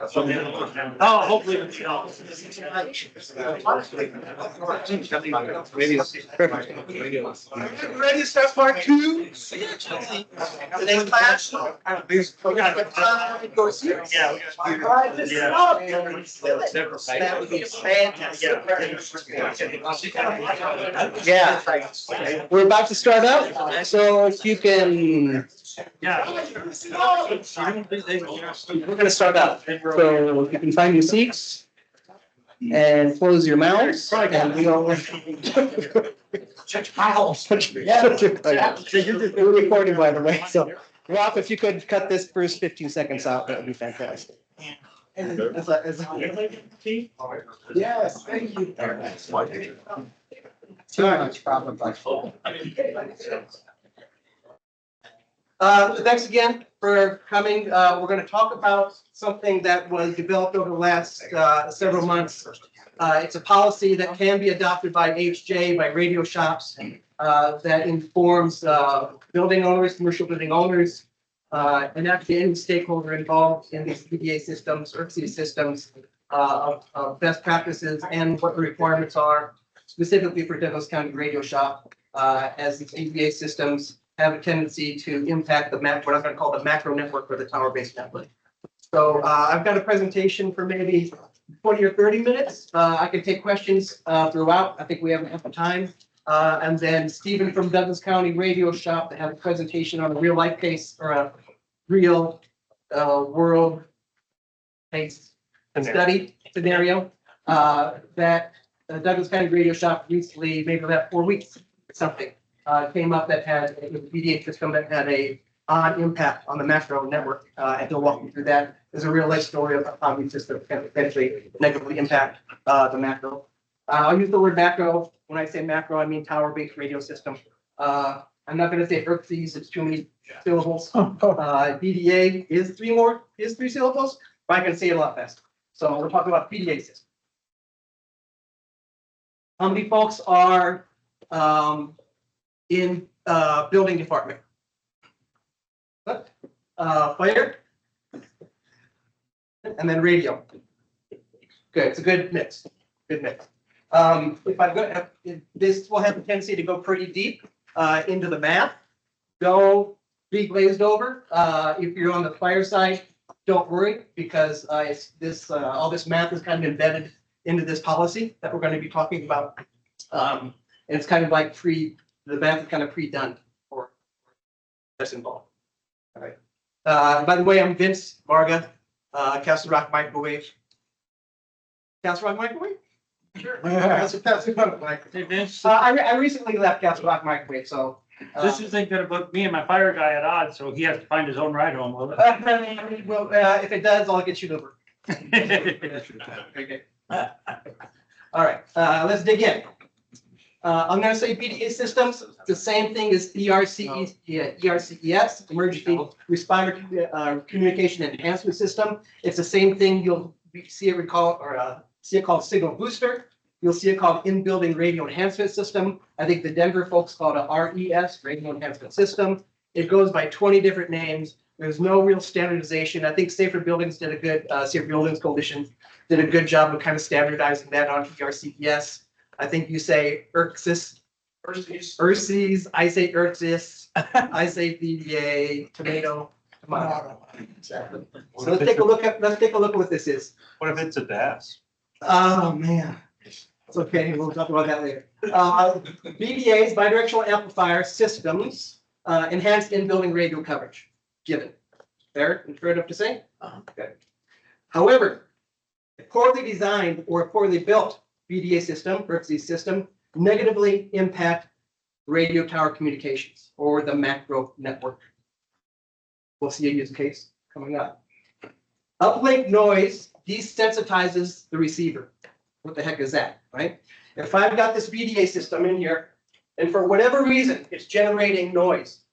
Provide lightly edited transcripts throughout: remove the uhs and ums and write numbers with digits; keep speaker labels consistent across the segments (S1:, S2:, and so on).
S1: Oh, hopefully.
S2: Ready to start part two? Today's class.
S1: Yeah, we got.
S2: That would be fantastic.
S3: Yeah, we're about to start out, so if you can,
S1: Yeah.
S3: we're gonna start out. So if you can find your seats and close your mouths and we all. We're recording, by the way, so Ralph, if you could cut this first 15 seconds out, that would be fantastic.
S2: Yes, thank you.
S3: Too much, probably. Thanks again for coming. We're going to talk about something that was developed over the last several months. It's a policy that can be adopted by HJ, by radio shops, that informs building owners, commercial building owners, and actually any stakeholder involved in these BDA systems, ERC systems, of best practices and what the requirements are specifically for Douglas County Radio Shop, as these BDA systems have a tendency to impact the what I'm going to call the macro network or the tower-based network. So I've got a presentation for maybe 20 or 30 minutes. I can take questions throughout. I think we have enough time. And then Stephen from Douglas County Radio Shop to have a presentation on a real life case or a real world case study scenario that Douglas County Radio Shop recently, maybe about 4 weeks or something, came up that had a BDA system that had a odd impact on the macro network. And he'll walk you through that. There's a real life story of how these systems can potentially negatively impact the macro. I'll use the word macro. When I say macro, I mean tower-based radio system. I'm not going to say ERCs, it's too many syllables. BDA is three syllables, but I can say it a lot faster. So we're talking about BDA system. How many folks are in building department? Fire? And then radio. Good, it's a good mix, good mix. If I'm going to, this will have a tendency to go pretty deep into the math. Don't be glazed over. If you're on the fire side, don't worry, because it's this all this math is kind of embedded into this policy that we're going to be talking about. And it's kind of like the math is kind of pre-done for that's involved. All right. By the way, I'm Vince Varga, Castle Rock Microwave. Castle Rock Microwave? Sure. I recently left Castle Rock Microwave, so.
S1: This isn't gonna put me and my fire guy at odds, so he has to find his own ride home, will it?
S3: Well, if it does, I'll get you over. Okay. All right, let's dig in. I'm gonna say BDA systems, the same thing as ERCES, Emergency Responder Communication Enhancement System. It's the same thing. You'll see it see it called Signal Booster. You'll see it called In-Building Radio Enhancement System. I think the Denver folks call it a RES, Radio Enhancement System. It goes by 20 different names. There's no real standardization. I think Safer Buildings did a good, Safer Buildings Coalition did a good job of kind of standardizing that on ERCES. I think you say ERCSIS, I say ERCSIS, I say BDA, tomato. So let's take a look at what this is.
S1: What if it's a DAS?
S3: Oh, man. It's okay, we'll talk about that later. BDA's bidirectional amplifier systems, enhanced in-building radio coverage, given. Fair enough to say? Okay. However, a poorly designed or a poorly built BDA system, ERCSI system, negatively impact radio tower communications or the macro network. We'll see a use case coming up. Uplink noise desensitizes the receiver. What the heck is that, right? If I've got this BDA system in here, and for whatever reason, it's generating noise,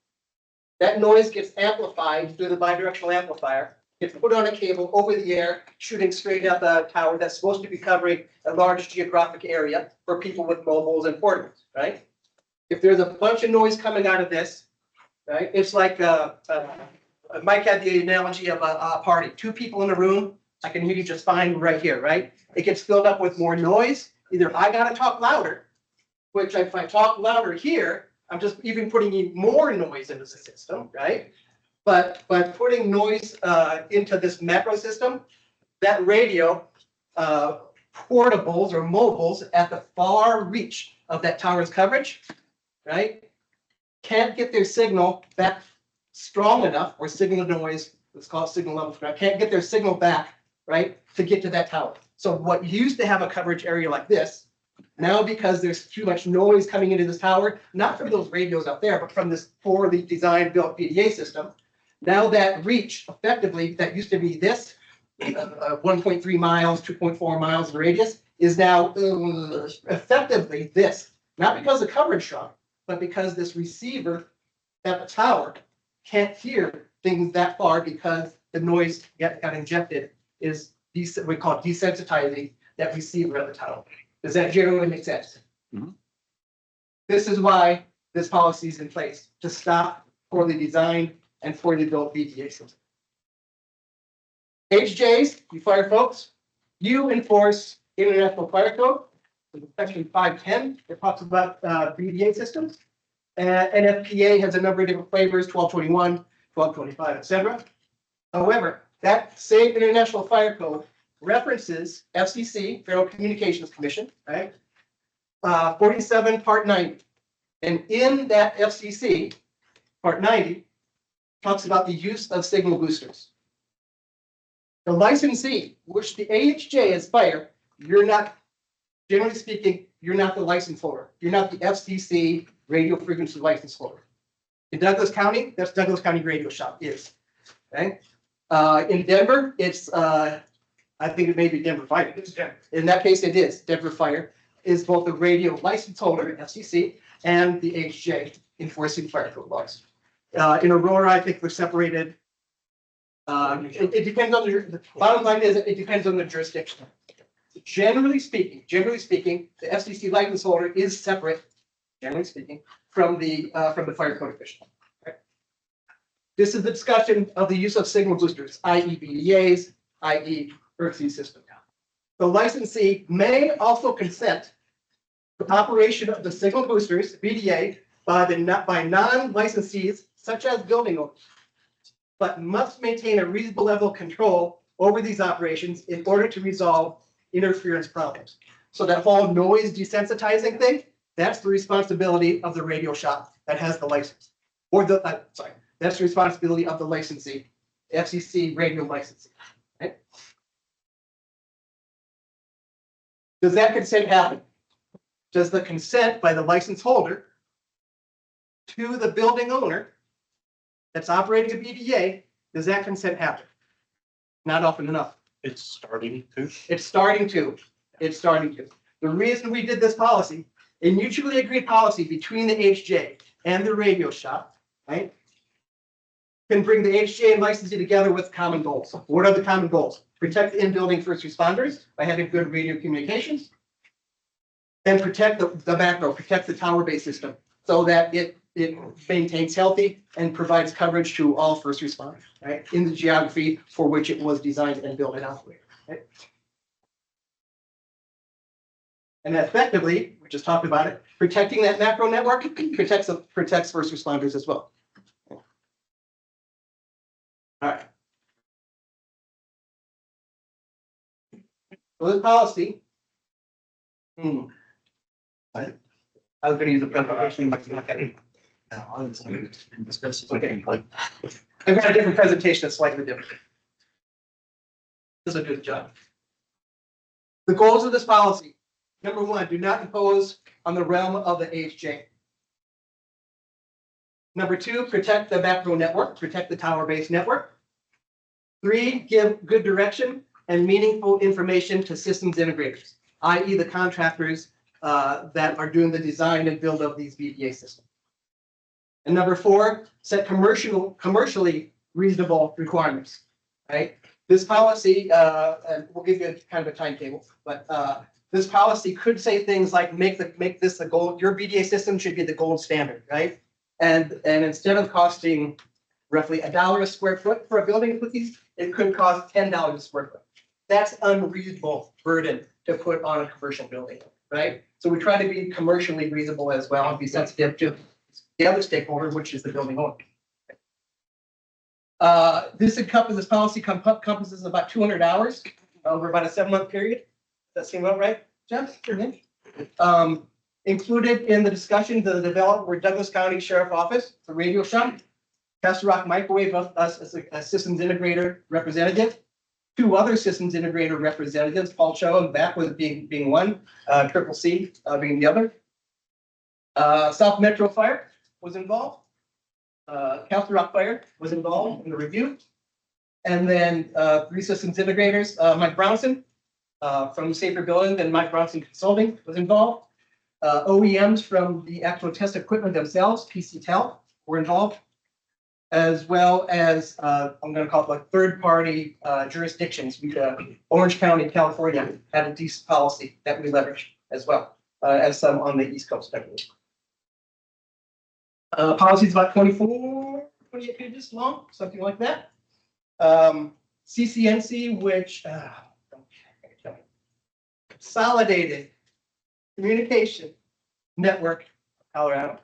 S3: that noise gets amplified through the bidirectional amplifier, gets put on a cable over the air, shooting straight at the tower that's supposed to be covering a large geographic area for people with mobiles and portables, right? If there's a bunch of noise coming out of this, right, it's like Mike had the analogy of a party, two people in a room. I can hear you just fine right here, right? It gets filled up with more noise. Either I gotta talk louder, which if I talk louder here, I'm just even putting in more noise into the system, right? But putting noise into this macro system, that radio, portables or mobiles at the far reach of that tower's coverage, right? Can't get their signal back strong enough, or signal noise, let's call it signal level, can't get their signal back, right, to get to that tower. So what used to have a coverage area like this, now because there's too much noise coming into this tower, not from those radios out there, but from this poorly designed built BDA system, now that reach effectively, that used to be this, 1.3 miles, 2.4 miles in radius, is now effectively this. Not because the coverage shrunk, but because this receiver at the tower can't hear things that far because the noise got injected is, we call it desensitizing that receiver at the tower. Does that generally make sense?
S4: Mhm.
S3: This is why this policy is in place, to stop poorly designed and poorly built BDA systems. HJs, you fire folks, you enforce International Fire Code, section 510, it talks about BDA systems. And NFPA has a number of different flavors, 1221, 1225, etc. However, that same International Fire Code references FCC, Federal Communications Commission, right? 47 Part 90. And in that FCC, Part 90, talks about the use of signal boosters. The licensee, which the AHJ is fire, you're not, generally speaking, you're not the license holder. You're not the FCC radio frequency license holder. In Douglas County, that's Douglas County Radio Shop is, okay? In Denver, it's, I think it may be Denver Fire. In that case, it is. Denver Fire is both the radio license holder, FCC, and the AHJ enforcing fire code laws. In Aurora, I think they're separated. It depends on the bottom line is it depends on the jurisdiction. Generally speaking, the FCC license holder is separate, generally speaking, from the fire code official. Okay? This is the discussion of the use of signal boosters, i.e. BDAs, i.e. ERC system. The licensee may also consent to operation of the signal boosters, BDA, by non-licensees, such as building owners, but must maintain a reasonable level of control over these operations in order to resolve interference problems. So that whole noise desensitizing thing, that's the responsibility of the radio shop that has the license. Or the, that's the responsibility of the licensee, FCC radio licensee. Right? Does that consent happen? Does the consent by the license holder to the building owner that's operating a BDA, does that consent happen? Not often enough.
S4: It's starting to.
S3: It's starting to. It's starting to. The reason we did this policy, a mutually agreed policy between the HJ and the radio shop, right, can bring the HJ and licensee together with common goals. What are the common goals? Protect the in-building first responders by having good radio communications, and protect the macro, protect the tower-based system so that it maintains healthy and provides coverage to all first responders, right, in the geography for which it was designed and built and operated. Right? And effectively, we just talked about it, protecting that macro network protects first responders as well. All right. So this policy. I was going to use the presentation, but okay. Okay. I've got a different presentation that's slightly different. This is a good job. The goals of this policy. Number one, do not impose on the realm of the HJ. Number two, protect the macro network, protect the tower-based network. Three, give good direction and meaningful information to systems integrators, i.e. the contractors that are doing the design and build of these BDA systems. And number four, set commercially reasonable requirements, right? This policy, and we'll give you kind of a timetable, but this policy could say things like make this the gold, your BDA system should be the gold standard, right? And instead of costing roughly $1 a square foot for a building with these. It could cost $10 a square foot. That's unreasonable burden to put on a commercial building, right? So we try to be commercially reasonable as well and be sensitive to the other stakeholder, which is the building owner. This policy encompasses about 200 hours over about a 7-month period. Does that seem about right, Jeff? Included in the discussion, the developer were Douglas County Sheriff Office, the radio shop, Castle Rock Microwave, us as a systems integrator representative, 2 other systems integrator representatives, Paul Cho and that was being one, Triple C being the other. South Metro Fire was involved. Castle Rock Fire was involved in the review. And then 3 systems integrators, Mike Brownson from Safer Building and Mike Brownson Consulting was involved. OEMs from the actual test equipment themselves, PCTEL, were involved, as well as I'm going to call it like third-party jurisdictions. Orange County, California, had a decent policy that we leveraged as well as some on the East Coast. Policy is about 28 pages long, something like that. CCNC, which Consolidated Communication Network, Colorado,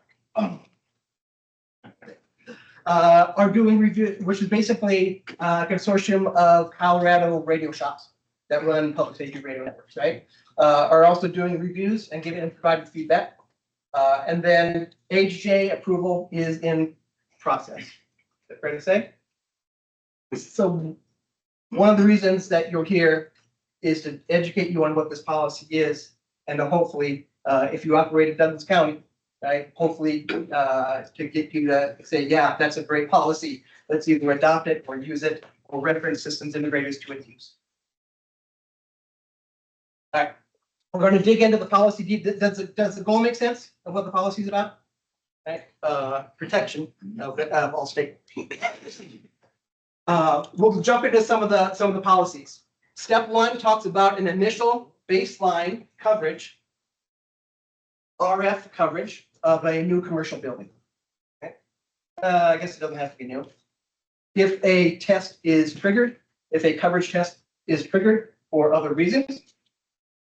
S3: are doing review, which is basically a consortium of Colorado radio shops that run public safety radio networks, right? Are also doing reviews and giving and providing feedback. And then HJ approval is in process. Is that fair to say? So one of the reasons that you're here is to educate you on what this policy is, and to hopefully, if you operate in Douglas County, right, hopefully to get you to say, yeah, that's a great policy. Let's either adopt it or use it or reference systems integrators to its use. All right, we're going to dig into the policy. Does the goal make sense of what the policy is about? Right, protection of all stakeholders. We'll jump into some of the policies. Step 1 talks about an initial baseline coverage, RF coverage of a new commercial building. Okay. I guess it doesn't have to be new. If a test is triggered, if a coverage test is triggered for other reasons,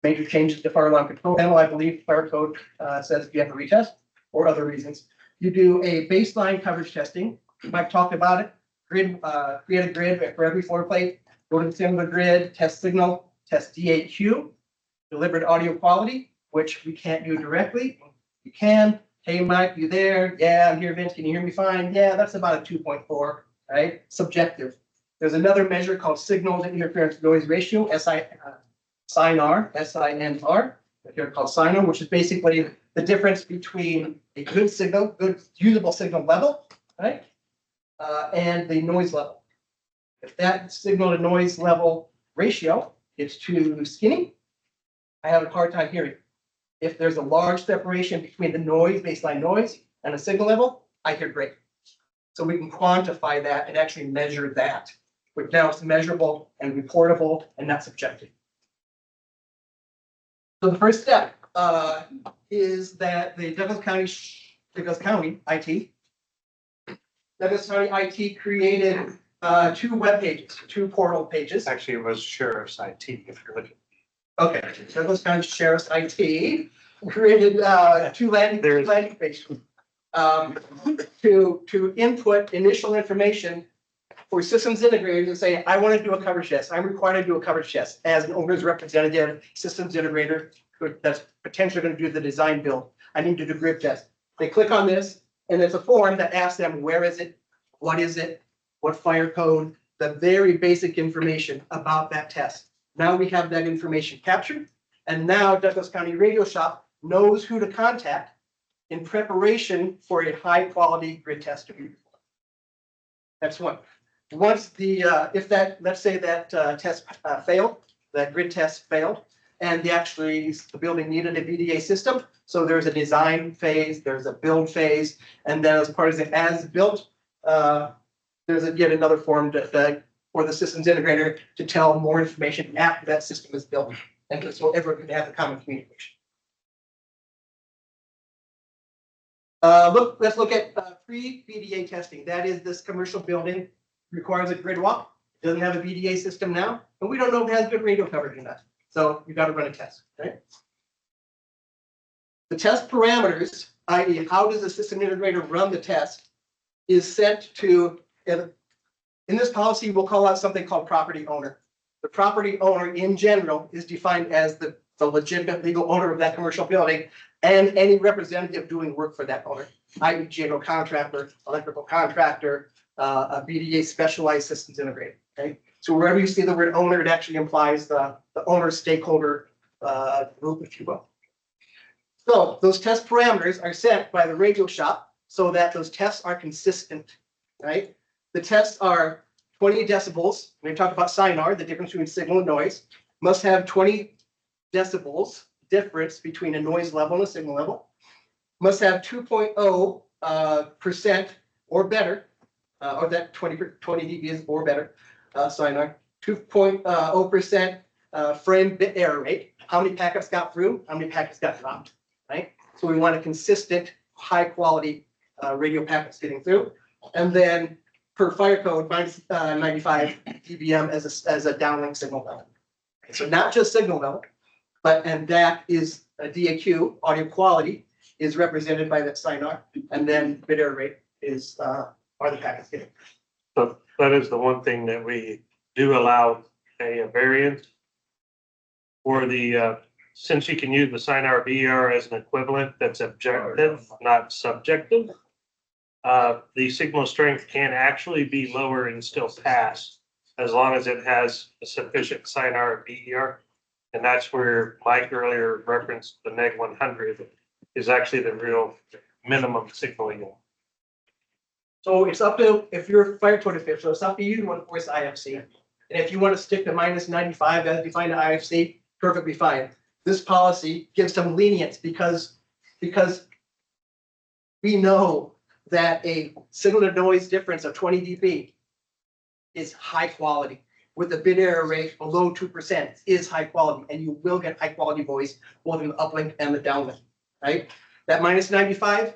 S3: major changes to fire alarm control panel, I believe fire code says you have to retest, or other reasons. You do a baseline coverage testing. Mike talked about it. Grid, create a grid for every floor plate. Go to the center of the grid, test signal, test DAQ, delivered audio quality, which we can't do directly. You can. Hey, Mike, you there? Yeah, I'm here, Vince. Can you hear me fine? Yeah, that's about a 2.4, right? Subjective. There's another measure called signal to interference noise ratio, SINR, S-I-N-R, here called SINR, which is basically the difference between a good signal, good usable signal level, right? And the noise level. If that signal to noise level ratio is too skinny, I have a hard time hearing. If there's a large separation between the noise, baseline noise, and a signal level, I hear great. So we can quantify that and actually measure that. But now it's measurable and reportable and not subjective. So the first step is that the Douglas County IT created 2 web pages, 2 portal pages.
S1: Actually, it was Sheriff's IT, if you're looking.
S3: Okay, Douglas County Sheriff's IT created 2 landing pages to input initial information for systems integrators and say, I want to do a coverage test. I'm required to do a coverage test as an owner's representative, systems integrator that's potentially going to do the design build. I need to do grid test. They click on this, and there's a form that asks them, where is it? What is it? What fire code? The very basic information about that test. Now we have that information captured, and now Douglas County Radio Shop knows who to contact in preparation for a high-quality grid test to be performed. That's one. Once the let's say that test failed, that grid test failed, and the building needed a BDA system. So there's a design phase, there's a build phase, and then as part of the as built, there's yet another form for the systems integrator to tell more information after that system is built, and so everyone can have the common communication. Let's look at pre-BDA testing. That is, this commercial building requires a grid walk. Doesn't have a BDA system now, and we don't know if it has good radio coverage or not. So you got to run a test, right? The test parameters, i.e. how does the system integrator run the test, is sent to, in this policy, we'll call out something called property owner. The property owner in general is defined as the legitimate legal owner of that commercial building and any representative doing work for that owner, i.e. general contractor, electrical contractor, a BDA specialized systems integrator, okay? So wherever you see the word owner, it actually implies the owner stakeholder group, if you will. So those test parameters are set by the radio shop so that those tests are consistent, right? The tests are 20 decibels. When we talk about SINAR, the difference between signal and noise, must have 20 decibels difference between a noise level and a signal level. Must have 2.0% or better, or that 20 dB or better, SINAR. 2.0% frame bit error rate. How many packets got through? How many packets got dropped? Right? So we want a consistent, high quality radio packets getting through. And then per fire code, minus 95 dBm as a downlink signal level. So not just signal level, and that is a DAQ, audio quality, is represented by that SINAR, and then bit error rate is are the packets getting.
S4: So that is the one thing that we do allow a variant for the, since you can use the SINAR BER as an equivalent that's objective, not subjective. The signal strength can actually be lower and still pass as long as it has a sufficient SINAR BER. And that's where Mike earlier referenced the neg 100 is actually the real minimum signal yield.
S3: So it's up to, if you're a fire code official, it's up to you to enforce IFC. And if you want to stick to minus 95 as defined in IFC, perfectly fine. This policy gives some lenience because we know that a signal to noise difference of 20 dB is high quality. With a bit error rate below 2% is high quality, and you will get high quality voice both in the uplink and the downlink, right? That minus 95,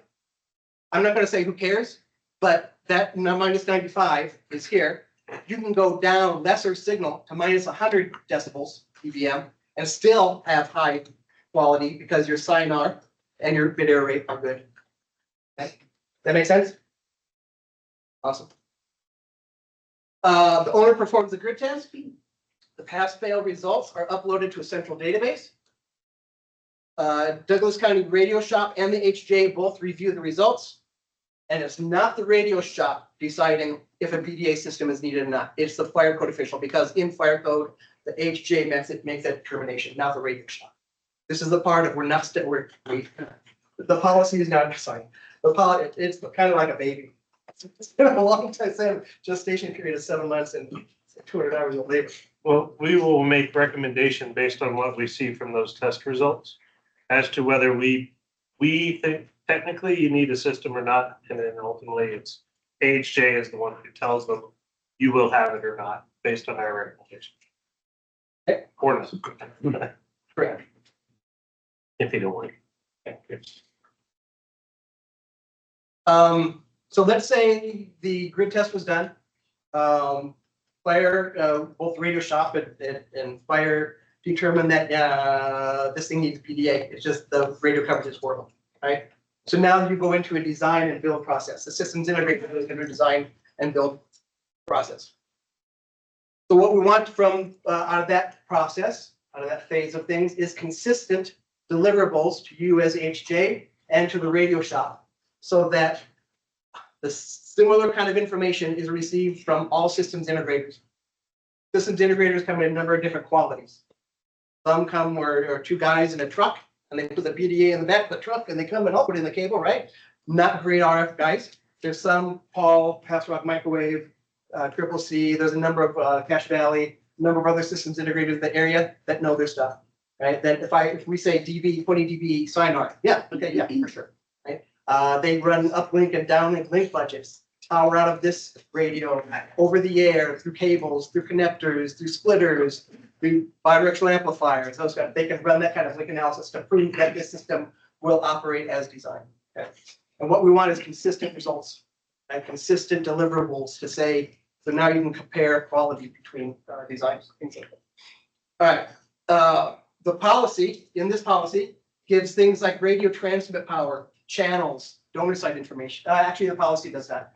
S3: I'm not going to say who cares, but that minus 95 is here. You can go down lesser signal to minus 100 decibels dBm and still have high quality because your SINAR and your bit error rate are good. Okay. That make sense? Awesome. The owner performs the grid test. The pass-fail results are uploaded to a central database. Douglas County Radio Shop and the HJ both review the results. And it's not the radio shop deciding if a BDA system is needed or not. It's the fire code official, because in fire code, the HJ makes that determination, not the radio shop. This is the part of the policy is not decided. It's kind of like a baby. It's been a long time, gestation period of 7 months and 200 hours of labor.
S4: Well, we will make recommendation based on what we see from those test results as to whether we think technically you need a system or not. And then ultimately it's AHJ is the one who tells them you will have it or not based on our recommendation.
S3: Okay.
S4: Or not.
S3: Correct.
S4: If you don't want
S3: So let's say the grid test was done. Fire, both radio shop and fire determined that this thing needs BDA. It's just the radio coverage is horrible, right? So now you go into a design and build process. The systems integrator is going to design and build process. So what we want from out of that process, out of that phase of things, is consistent deliverables to you as HJ and to the radio shop, so that the similar kind of information is received from all systems integrators. Systems integrators come in a number of different qualities. Some come where two guys in a truck and they put the BDA in the back of the truck and they come and put in the cable, right? Not great RF guys. There's some Paul, Pass Rock Microwave, Triple C. There's a number of Cache Valley, a number of other systems integrators in the area that know their stuff, right? That if we say DB, 20 dB SINAR, yeah, okay, yeah, for sure, right? They run uplink and downlink link budgets. Power out of this radio, over the air, through cables, through connectors, through splitters, through bidirectional amplifiers. They can run that kind of link analysis to prove that this system will operate as designed. Okay. And what we want is consistent results and consistent deliverables to say, so now you can compare quality between these items. Things like that. All right, the policy, in this policy, gives things like radio transmit power, channels, donor site information. Actually, the policy does that.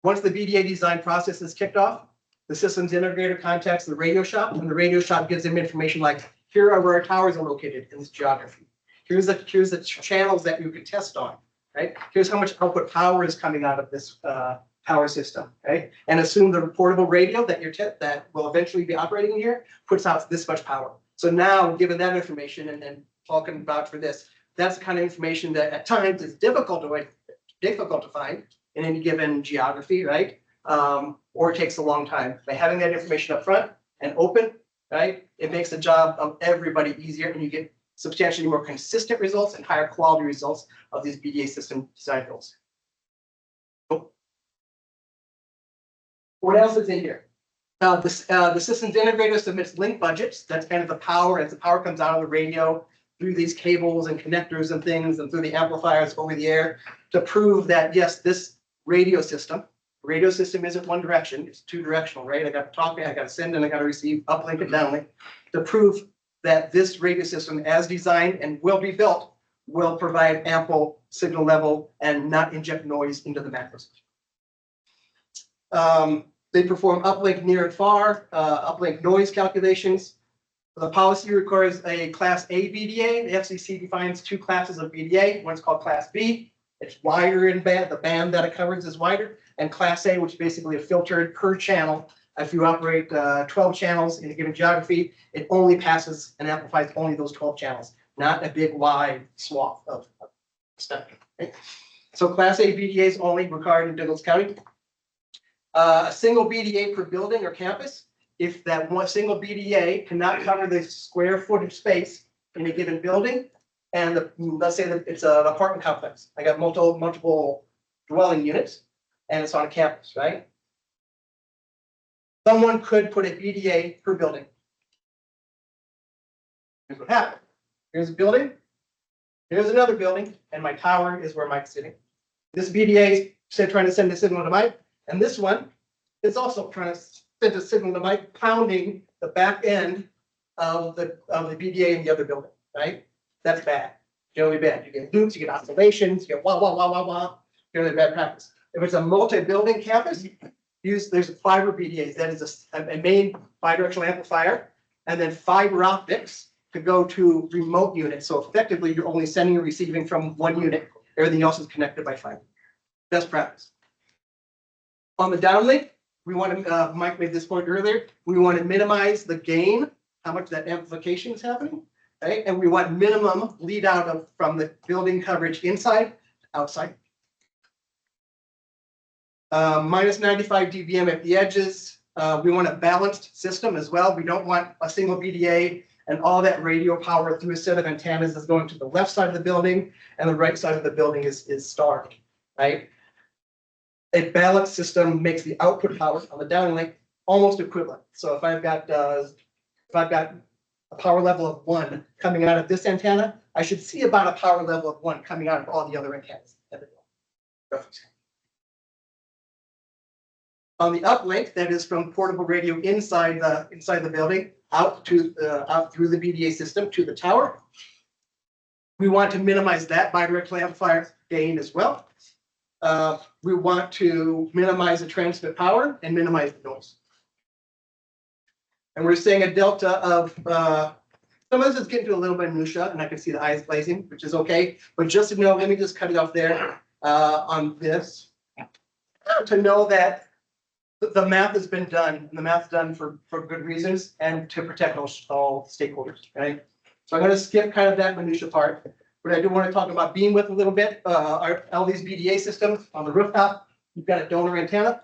S3: Once the BDA design process is kicked off, the systems integrator contacts the radio shop, and the radio shop gives them information like, here are where our towers are located in this geography. Here's the channels that you could test on, right? Here's how much output power is coming out of this power system, right? And assume the portable radio that that will eventually be operating here puts out this much power. So now, given that information, and then Paul can vouch for this, that's the kind of information that at times is difficult to find in any given geography, right? Or it takes a long time. By having that information up front and open, right, it makes the job of everybody easier, and you get substantially more consistent results and higher quality results of these BDA system design goals. What else is in here? The systems integrator submits link budgets. That's kind of the power, as the power comes out of the radio through these cables and connectors and things and through the amplifiers over the air to prove that, yes, this radio system isn't one direction, it's two directional, right? I got to talk, I got to send, and I got to receive uplink and downlink to prove that this radio system, as designed and will be built, will provide ample signal level and not inject noise into the macros. They perform uplink near and far, uplink noise calculations. The policy requires a Class A BDA. The FCC defines two classes of BDA. One's called Class B. It's wider in band. The band that it covers is wider. And Class A, which is basically a filtered per channel. If you operate 12 channels in a given geography, it only passes and amplifies only those 12 channels, not a big wide swath of spectrum. Right? So Class A BDA is only required in Douglas County. A single BDA per building or campus. If that one single BDA cannot cover the square footage space in a given building, and let's say that it's an apartment complex, I got multiple dwelling units, and it's on a campus, right? Someone could put a BDA per building. Here's what happened. Here's a building, here's another building, and my tower is where Mike's sitting. This BDA is trying to send a signal to Mike, and this one is also trying to send a signal to Mike, pounding the back end of the BDA in the other building, right? That's bad, generally bad. You get loops, you get oscillations, you get wah, wah, wah, wah, wah, generally bad practice. If it's a multi-building campus, there's fiber BDAs, that is a main bidirectional amplifier, and then fiber optics to go to remote units. So effectively, you're only sending and receiving from one unit, everything else is connected by fiber. Best practice. On the downlink, we want to, Mike made this point earlier, we want to minimize the gain, how much that amplification is happening, right? And we want minimum lead out from the building coverage inside to outside. Minus 95 dBm at the edges. We want a balanced system as well. We don't want a single BDA and all that radio power through a set of antennas is going to the left side of the building and the right side of the building is starved, right? A balanced system makes the output power on the downlink almost equivalent. So if I've got a power level of 1 coming out of this antenna, I should see about a power level of 1 coming out of all the other antennas. On the uplink, that is from portable radio inside the building out through the BDA system to the tower. We want to minimize that bidirectional amplifier gain as well. We want to minimize the transmit power and minimize the noise. And we're saying a delta of, some of this is getting to a little bit of minutia, and I can see the eyes blazing, which is okay. But just to know, let me just cut it off there on this, to know that the math has been done, and the math's done for good reasons and to protect all stakeholders, right? So I'm going to skip kind of that minutia part. But I do want to talk about beam width a little bit. All these BDA systems on the rooftop, you've got a donor antenna.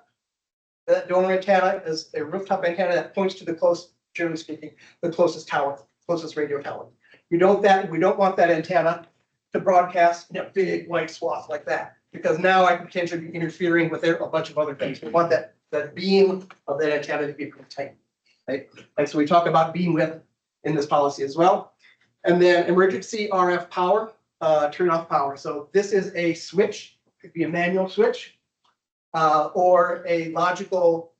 S3: That donor antenna is a rooftop antenna that points to the generally speaking, the closest tower, closest radio tower. We don't want that antenna to broadcast in a big white swath like that, because now I could potentially be interfering with a bunch of other things. We want that beam of that antenna to be pretty tight, right? And so we talk about beam width in this policy as well. And then emergency RF power. turn off power. So this is a switch, could be a manual switch, or a logical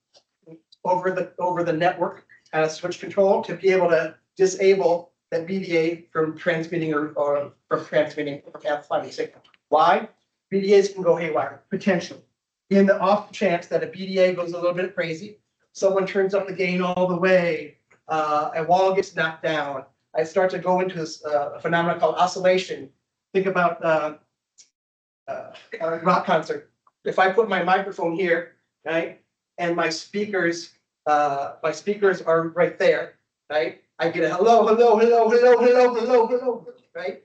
S3: over the network switch control to be able to disable that BDA from transmitting or from transmitting or amplifying signal. Why? BDAs can go haywire, potentially. In the off chance that a BDA goes a little bit crazy, someone turns up the gain all the way, a wall gets knocked down, I start to go into this phenomenon called oscillation. Think about a rock concert. If I put my microphone here, right, and my speakers are right there, right? I get a hello, hello, hello, hello, hello, hello, hello, right?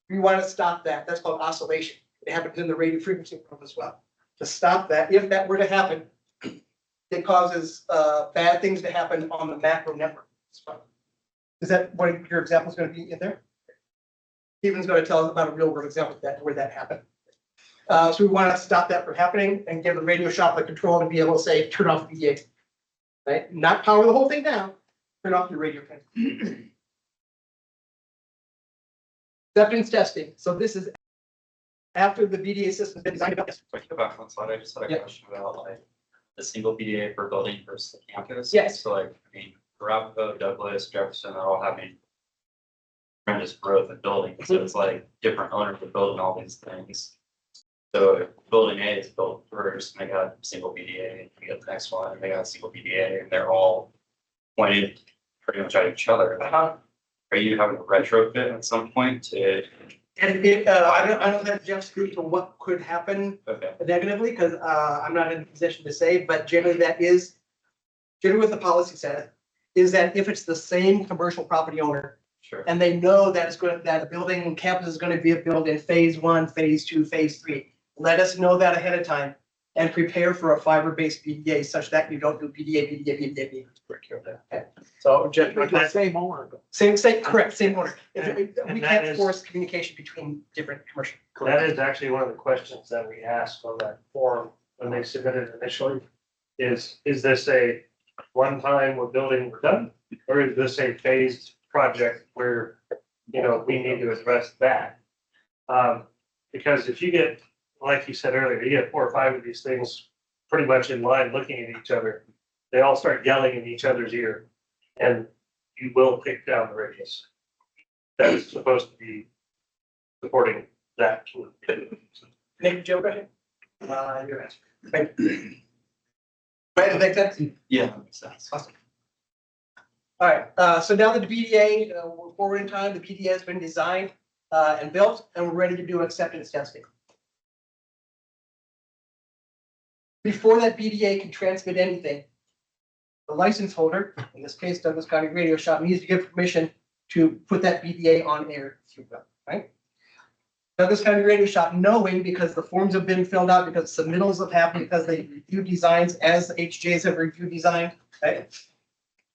S3: We want to stop that. That's called oscillation. It happens in the radio frequency world as well. To stop that, if that were to happen, it causes bad things to happen on the macro network. Is that what your example is going to be in there? Stephen's going to tell us about a real world example of that, where that happened. So we want to stop that from happening and give the radio shop the control to be able to say, turn off the BDA, right? Not power the whole thing down, turn off the radio. Acceptance testing. So this is after the BDA system has been designed.
S5: Quick about one slide, I just had a
S3: Yeah.
S5: question about like the single BDA per building versus the campus.
S3: Yes.
S5: So like, I mean, Arapahoe, Douglas, Jefferson, they're all having tremendous growth in buildings, so it's like different owners are building all these things. So if building A is built first, and they got a single BDA, and you get the next one, and they got a single BDA, and they're all pointed pretty much at each other. Are you having a retrofit at some point to,
S3: And I don't have Jeff's group to what could happen
S5: okay,
S3: negatively, because I'm not in a position to say, but generally what the policy says is that if it's the same commercial property owner
S5: sure,
S3: and they know that that a building campus is going to be built in phase 1, phase 2, phase 3, let us know that ahead of time and prepare for a fiber-based BDA such that you don't do BDA. Okay. So just
S1: The same owner.
S3: same, correct, same owner.
S4: And
S3: We
S4: that
S3: can't
S4: is-
S3: force communication between different commercial.
S4: That is actually one of the questions that we asked on that form when they submitted initially. Is this a one time we're building, we're done? Or is this a phased project where, you know, we need to address that? Because if you get, like you said earlier, you get 4 or 5 of these things pretty much in line looking at each other, they all start yelling in each other's ear, and you will pick down the radius. That is supposed to be supporting that.
S3: Nick, Joe, go ahead. Your answer. Thank you. Right, make sense?
S5: yeah, that makes sense.
S3: Awesome. All right, so now that the BDA, we're forward in time, the BDA has been designed and built, and we're ready to do acceptance testing. Before that BDA can transmit anything, the license holder, in this case Douglas County Radio Shop, needs to give permission to put that BDA on air, if you will, right? Douglas County Radio Shop, knowing because the forms have been filled out, because submittals have happened, because they review designs as the HJs have reviewed design, right?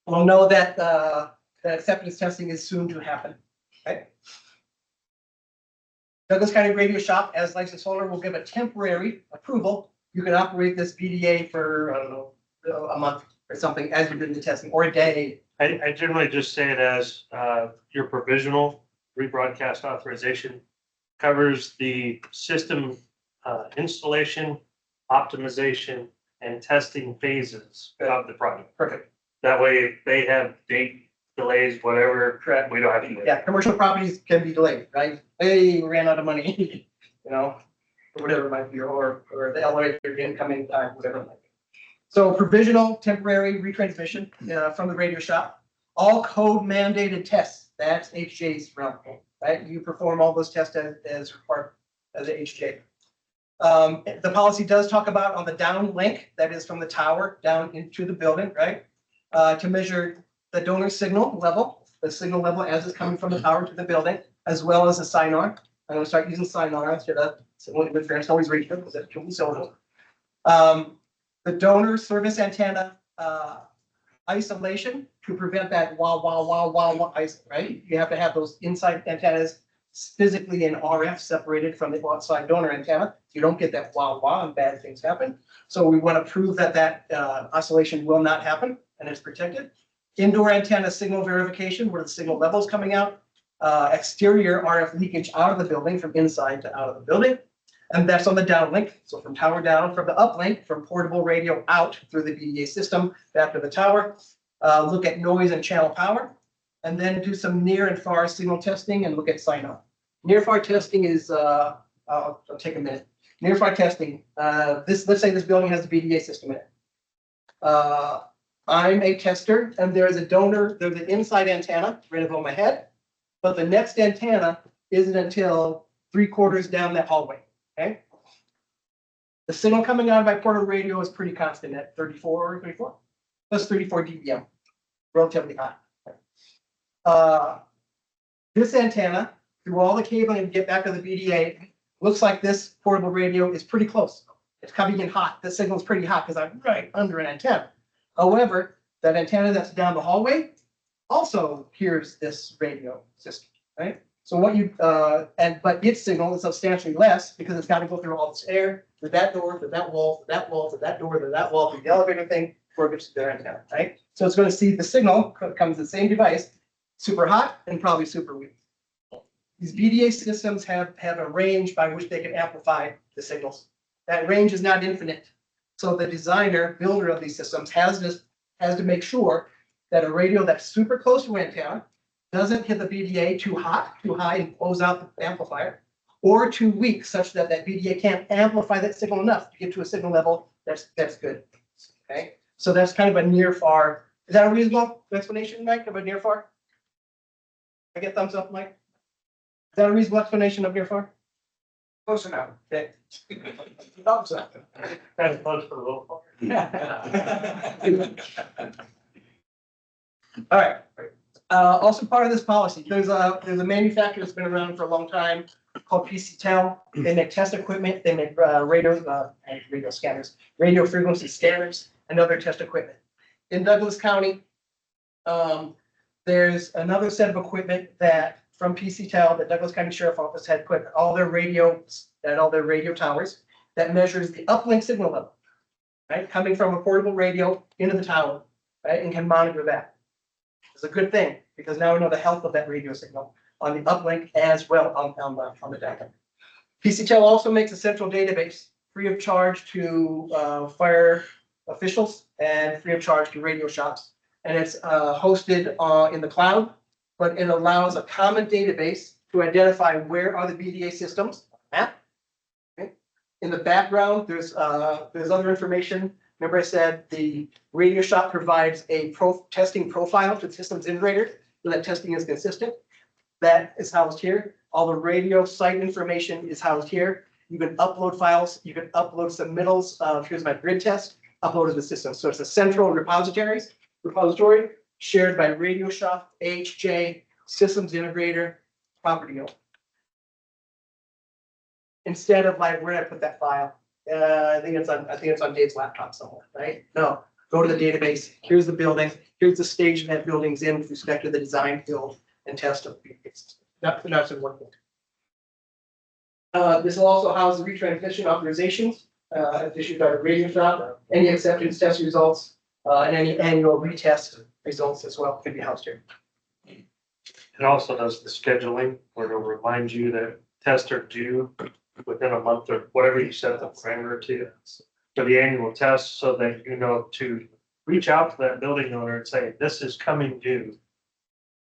S3: We'll know that the acceptance testing is soon to happen, right? Douglas County Radio Shop, as license holder, will give a temporary approval. You can operate this BDA for, I don't know, a month or something as you're doing the testing, or a day.
S4: I generally just say it as your provisional rebroadcast authorization covers the system installation, optimization, and testing phases of the project.
S3: Perfect.
S4: That way, if they have date delays, whatever,
S3: Correct.
S4: we don't have to. do it.
S3: Yeah, commercial properties can be delayed, right? Hey, we ran out of money, you know, or whatever it might be, or the elevator didn't come in time, whatever it might be. So provisional, temporary retransmission from the radio shop, all code mandated tests, that's HJ's realm, right? You perform all those tests as required as a HJ. The policy does talk about on the downlink, that is from the tower down into the building, right? To measure the donor signal level, the signal level as it's coming from the tower to the building, as well as a SINAR. I'm gonna start using SINAR instead of, with fairness, always radio, because that's too social. The donor service antenna isolation to prevent that wah, right? You have to have those inside antennas physically in RF separated from the outside donor antenna. You don't get that wah and bad things happen. So we want to prove that oscillation will not happen and it's protected. Indoor antenna signal verification, where the signal level is coming out. exterior RF leakage out of the building from inside to out of the building. And that's on the downlink. So from tower down, from the uplink, from portable radio out through the BDA system back to the tower. Look at noise and channel power, and then do some near and far signal testing and look at sign off. Near far testing is, I'll take a minute. Near far testing, let's say this building has a BDA system in it. I'm a tester and there's a donor, there's an inside antenna right above my head, but the next antenna isn't until 3/4 down that hallway, okay? The signal coming out of my portable radio is pretty constant at 34. That's 34 dBm, relatively high. This antenna, through all the cabling and get back to the BDA, looks like this portable radio is pretty close. It's coming in hot. The signal is pretty hot because I'm right under an antenna. However, that antenna that's down the hallway also hears this radio system, right? So what you, but its signal is substantially less because it's got to go through all this air, through that door, through that wall, through that wall, through that door, through that wall, through the elevator thing, before it gets to their antenna, right? So it's going to see the signal comes to the same device, super hot and probably super weak. These BDA systems have a range by which they can amplify the signals. That range is not infinite. So the designer, builder of these systems has to make sure that a radio that's super close to antenna doesn't hit the BDA too hot, too high and close out the amplifier, or too weak such that that BDA can't amplify that signal enough to get to a signal level that's good. Okay, so that's kind of a near far. Is that a reasonable explanation, Mike, of a near far? I get thumbs up, Mike. Is that a reasonable explanation of near far?
S2: Close enough.
S3: Okay. Thumbs up.
S4: Kind of close for a little.
S3: All right. Also part of this policy, there's a manufacturer that's been around for a long time called PCTEL. They make test equipment, they make radio scanners, radio frequency scanners, and other test equipment. In Douglas County, there's another set of equipment that from PCTEL, the Douglas County Sheriff Office had put all their radios and all their radio towers that measures the uplink signal level, right? Coming from a portable radio into the tower, right? And can monitor that. It's a good thing because now we know the health of that radio signal on the uplink as well on the data. PCTEL also makes a central database free of charge to fire officials and free of charge to radio shops. And it's hosted in the cloud, but it allows a common database to identify where are the BDA systems map. Okay. In the background, there's other information. Remember I said the radio shop provides a testing profile to the systems integrator, so that testing is consistent. That is housed here. All the radio site information is housed here. You can upload files. You can upload submittals of here's my grid test, upload to the system. So it's a central repository shared by radio shop, HJ, systems integrator, property owner. Instead of like, where did I put that file? I think it's on Dave's laptop somewhere, right? No, go to the database. Here's the building. Here's the stage that building's in with respect to the design, build, and test of the system. That's important. This will also house the retransmission authorizations issued by the radio shop, any acceptance test results, and any annual retest results as well can be housed here.
S4: It also does the scheduling, where it'll remind you that tests are due within a month or whatever you set the parameter to for the annual test, so that you know to reach out to that building owner and say, this is coming due.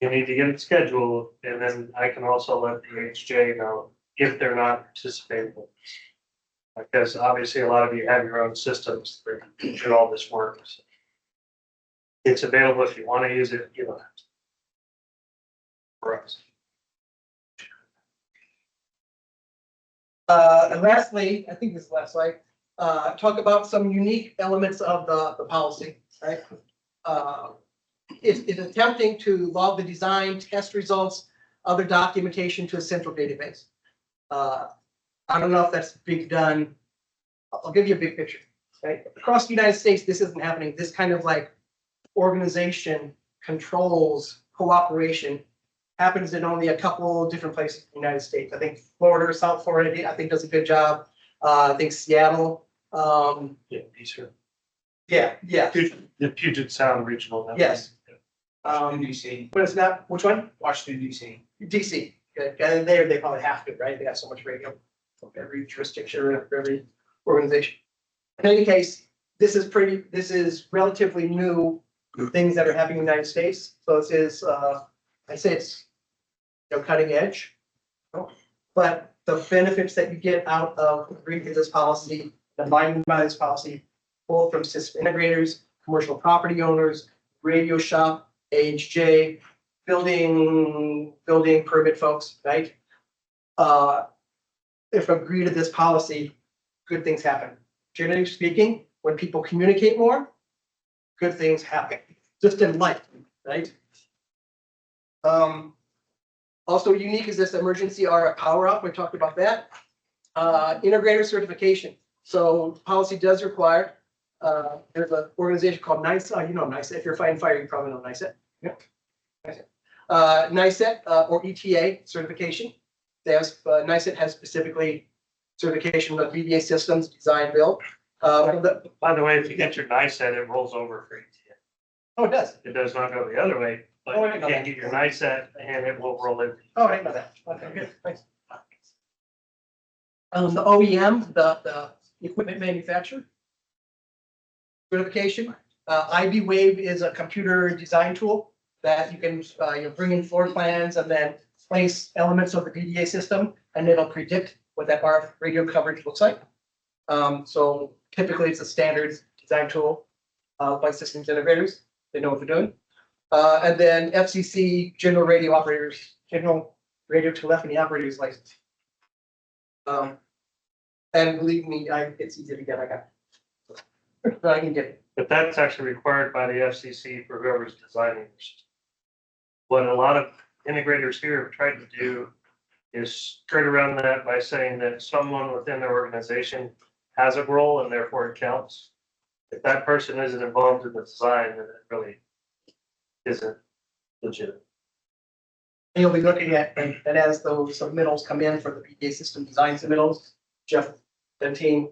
S4: You need to get it scheduled, and then I can also let the HJ know if they're not participating. Because obviously a lot of you have your own systems that do all this work. So it's available if you want to use it, you know. For us.
S3: And lastly, I think this is the last slide, talk about some unique elements of the policy, right? It's attempting to log the design, test results, other documentation to a central database. I don't know if that's being done. I'll give you a big picture, right? Across the United States, this isn't happening. This kind of like organization, controls, cooperation happens in only a couple different places in the United States. I think Florida or South Florida, I think does a good job. I think Seattle.
S4: Yeah, these are
S3: Yeah.
S4: the Puget Sound Regional Network.
S3: Yes.
S2: Washington DC,
S3: But it's not, which one?
S2: Washington DC.
S3: DC, and they probably have to, right? They have so much radio from every jurisdiction or every organization. In any case, this is relatively new things that are happening in the United States. So this is, I say it's, cutting edge. But the benefits that you get out of agreeing to this policy, abiding by this policy, both from system integrators, commercial property owners, radio shop, AHJ, building permit folks, right? If agree to this policy, good things happen. Generally speaking, when people communicate more, good things happen, just in life, right? Also unique is this emergency RF power up. We talked about that. Integrator certification. So policy does require, there's an organization called NICET. You know NICET. If you're fighting fire, you probably know NICET. Yep. NICET or ETA certification. NICET has specifically certification of BDA systems, design, build.
S4: By the way, if you get your NICET, it rolls over for ETA.
S3: Oh, it does.
S4: It does not go the other way, but
S3: Oh, I
S4: you
S3: didn't know
S4: can't
S3: that.
S4: get your NICET and it will roll in.
S3: Oh, I didn't know that. Okay, good. Thanks. The OEM, the equipment manufacturer certification. IB Wave is a computer design tool that you can bring in floor plans and then place elements of the BDA system, and it'll predict what that RF radio coverage looks like. So typically it's a standard design tool by systems integrators. They know what they're doing. And then FCC general radio operators, general radio telephony operators license. And believe me, it's easy to get. I got it. But I can get it.
S4: But that's actually required by the FCC for whoever's designing this. What a lot of integrators here have tried to do is skirt around that by saying that someone within their organization has a role and therefore it counts. If that person isn't involved in the design, then it really isn't legitimate.
S3: And you'll be looking at, and as those submittals come in for the BDA system design submittals, Jeff and team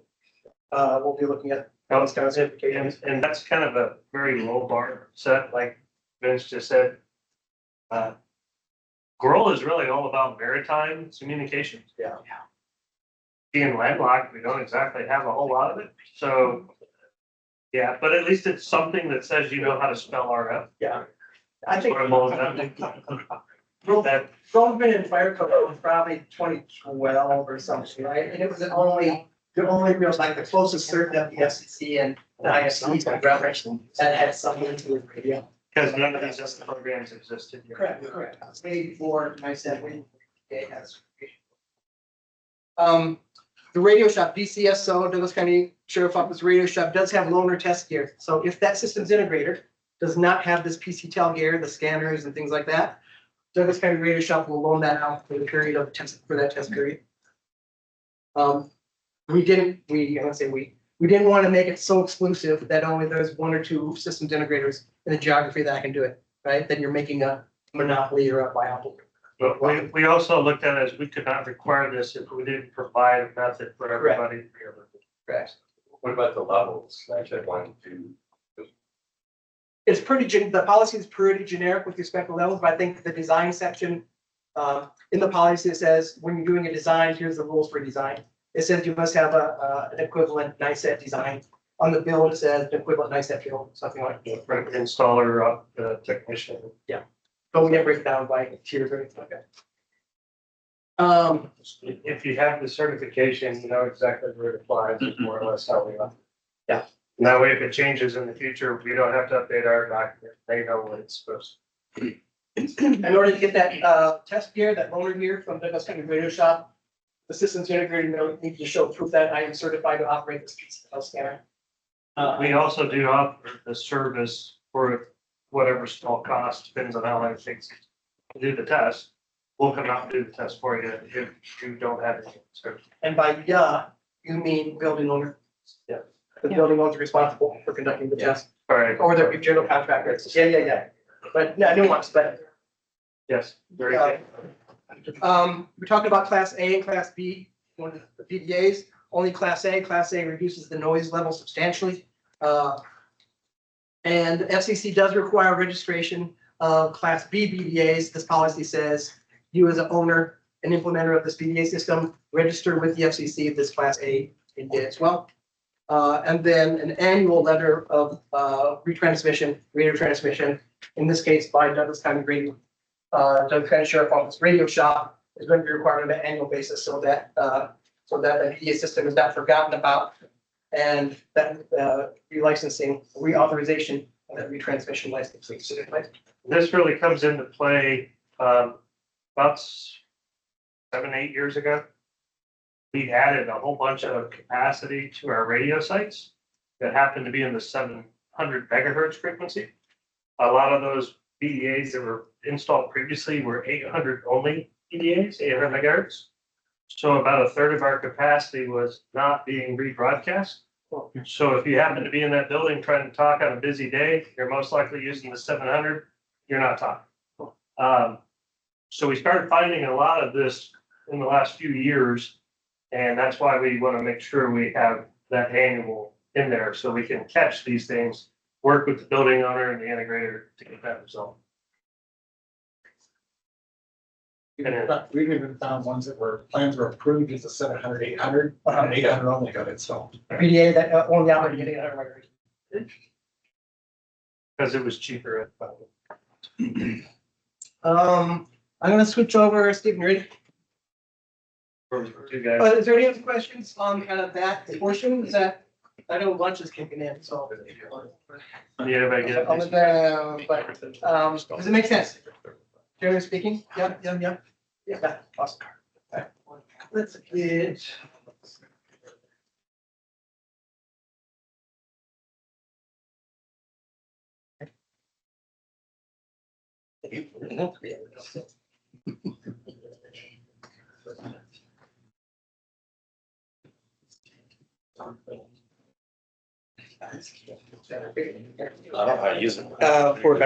S3: will be looking at those kind of certifications.
S4: And that's kind of a very low bar set, like Vince just said. GROL is really all about maritime communications.
S3: Yeah.
S4: Being landlocked, we don't exactly have a whole lot of it, so. Yeah, but at least it's something that says you know how to spell RF.
S3: Yeah. I think
S4: Or that,
S3: Goldman and Fire Code was probably 2012 or something, right? And it was the only real, like the closest certain of the FCC and the ISC that had something to do with radio.
S4: because none of these other programs existed yet.
S3: Correct. Way before I said when it has. The radio shop, DCSO, Douglas County Sheriff Office Radio Shop does have loaner test gear. So if that systems integrator does not have this PC-tel gear, the scanners and things like that, Douglas County Radio Shop will loan that out for the period of test, for that test period. We didn't want to make it so exclusive that only there's one or two systems integrators in the geography that can do it, right? Then you're making a monopoly or a biopoly.
S4: But we also looked at it as we could not require this if we didn't provide a method for everybody to be able to do.
S3: Correct.
S6: What about the levels? I said 1, 2.
S3: It's the policy is pretty generic with respect to levels, but I think the design section, in the policy, it says, when you're doing a design, here's the rules for design. It says you must have an equivalent NICET design. On the bill, it says an equivalent NICET field, something like that.
S4: Right, installer, technician.
S3: But we didn't break it down by tiers or anything like that.
S4: If you have the certification, you know exactly where it applies, is more or less how we are.
S3: Yeah.
S4: And that way, if it changes in the future, we don't have to update our document. They know what it's supposed to.
S3: In order to get that test gear, that loaner gear from Douglas County Radio Shop, the systems integrator needs to show proof that I am certified to operate this PC-tel scanner.
S4: We also do offer the service for whatever small cost, depends on how long it takes to do the test. We'll come out and do the test for you if you don't have it.
S3: And by you mean building owner.
S4: Yeah.
S3: The building owner is responsible for conducting the test,
S4: All right.
S3: or the general contractor. Yeah. But no, nuance, but.
S4: Yes, very good.
S3: We talked about Class A and Class B, one of the PDAs, only Class A. Class A reduces the noise level substantially. And FCC does require registration of Class B BDAs. This policy says you as an owner and implementer of this BDA system, register with the FCC this Class A in bid as well. And then an annual letter of retransmission, radio transmission, in this case by Douglas County Radio. Douglas County Sheriff Office Radio Shop is going to be required on an annual basis so that the BDA system is not forgotten about. And that relicensing, reauthorization, of that retransmission licensing.
S4: This really comes into play, about 7, 8 years ago. We added a whole bunch of capacity to our radio sites that happened to be in the 700 megahertz frequency. A lot of those BDAs that were installed previously were 800 only BDAs, 800 megahertz. So about a third of our capacity was not being rebroadcast. So if you happen to be in that building trying to talk on a busy day, you're most likely using the 700, you're not talking. So we started finding a lot of this in the last few years. And that's why we want to make sure we have that annual in there so we can catch these things, work with the building owner and the integrator to get that result.
S7: We've even found ones that were, plans were approved as a 700, 800, 800 only got installed.
S3: BDA that only out there getting it right.
S4: Because it was cheaper.
S3: I'm gonna switch over, Stephen, you ready?
S4: For you guys.
S3: Is there any other questions on kind of that portion? Is that, I know lunch is kicking in, so.
S4: Yeah, everybody get
S3: I'll let that, but, does it make sense? Generally speaking? Yeah. Yeah, awesome. Okay. Let's get.
S6: I don't know how to use it.
S2: Short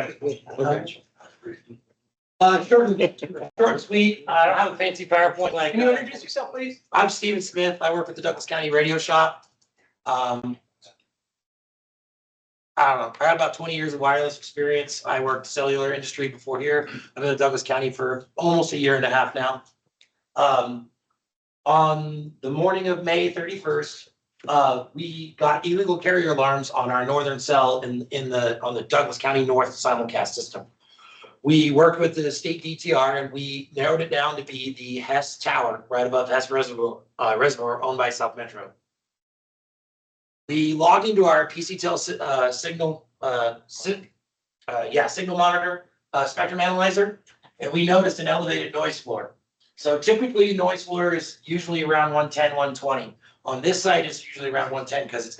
S2: and sweet. I don't have a fancy PowerPoint like.
S3: Can you introduce yourself, please?
S2: I'm Stephen Smith. I work with the Douglas County Radio Shop. I don't know. I got about 20 years of wireless experience. I worked cellular industry before here. I've been in Douglas County for almost a year and a half now. On the morning of May 31st, we got illegal carrier alarms on our northern cell on the Douglas County North simulcast system. We worked with the state DTR and we narrowed it down to be the Hess Tower right above Hess Reservoir owned by South Metro. We logged into our PCTEL signal monitor spectrum analyzer, and we noticed an elevated noise floor. So typically noise floor is usually around 110, 120. On this site, it's usually around 110 because it's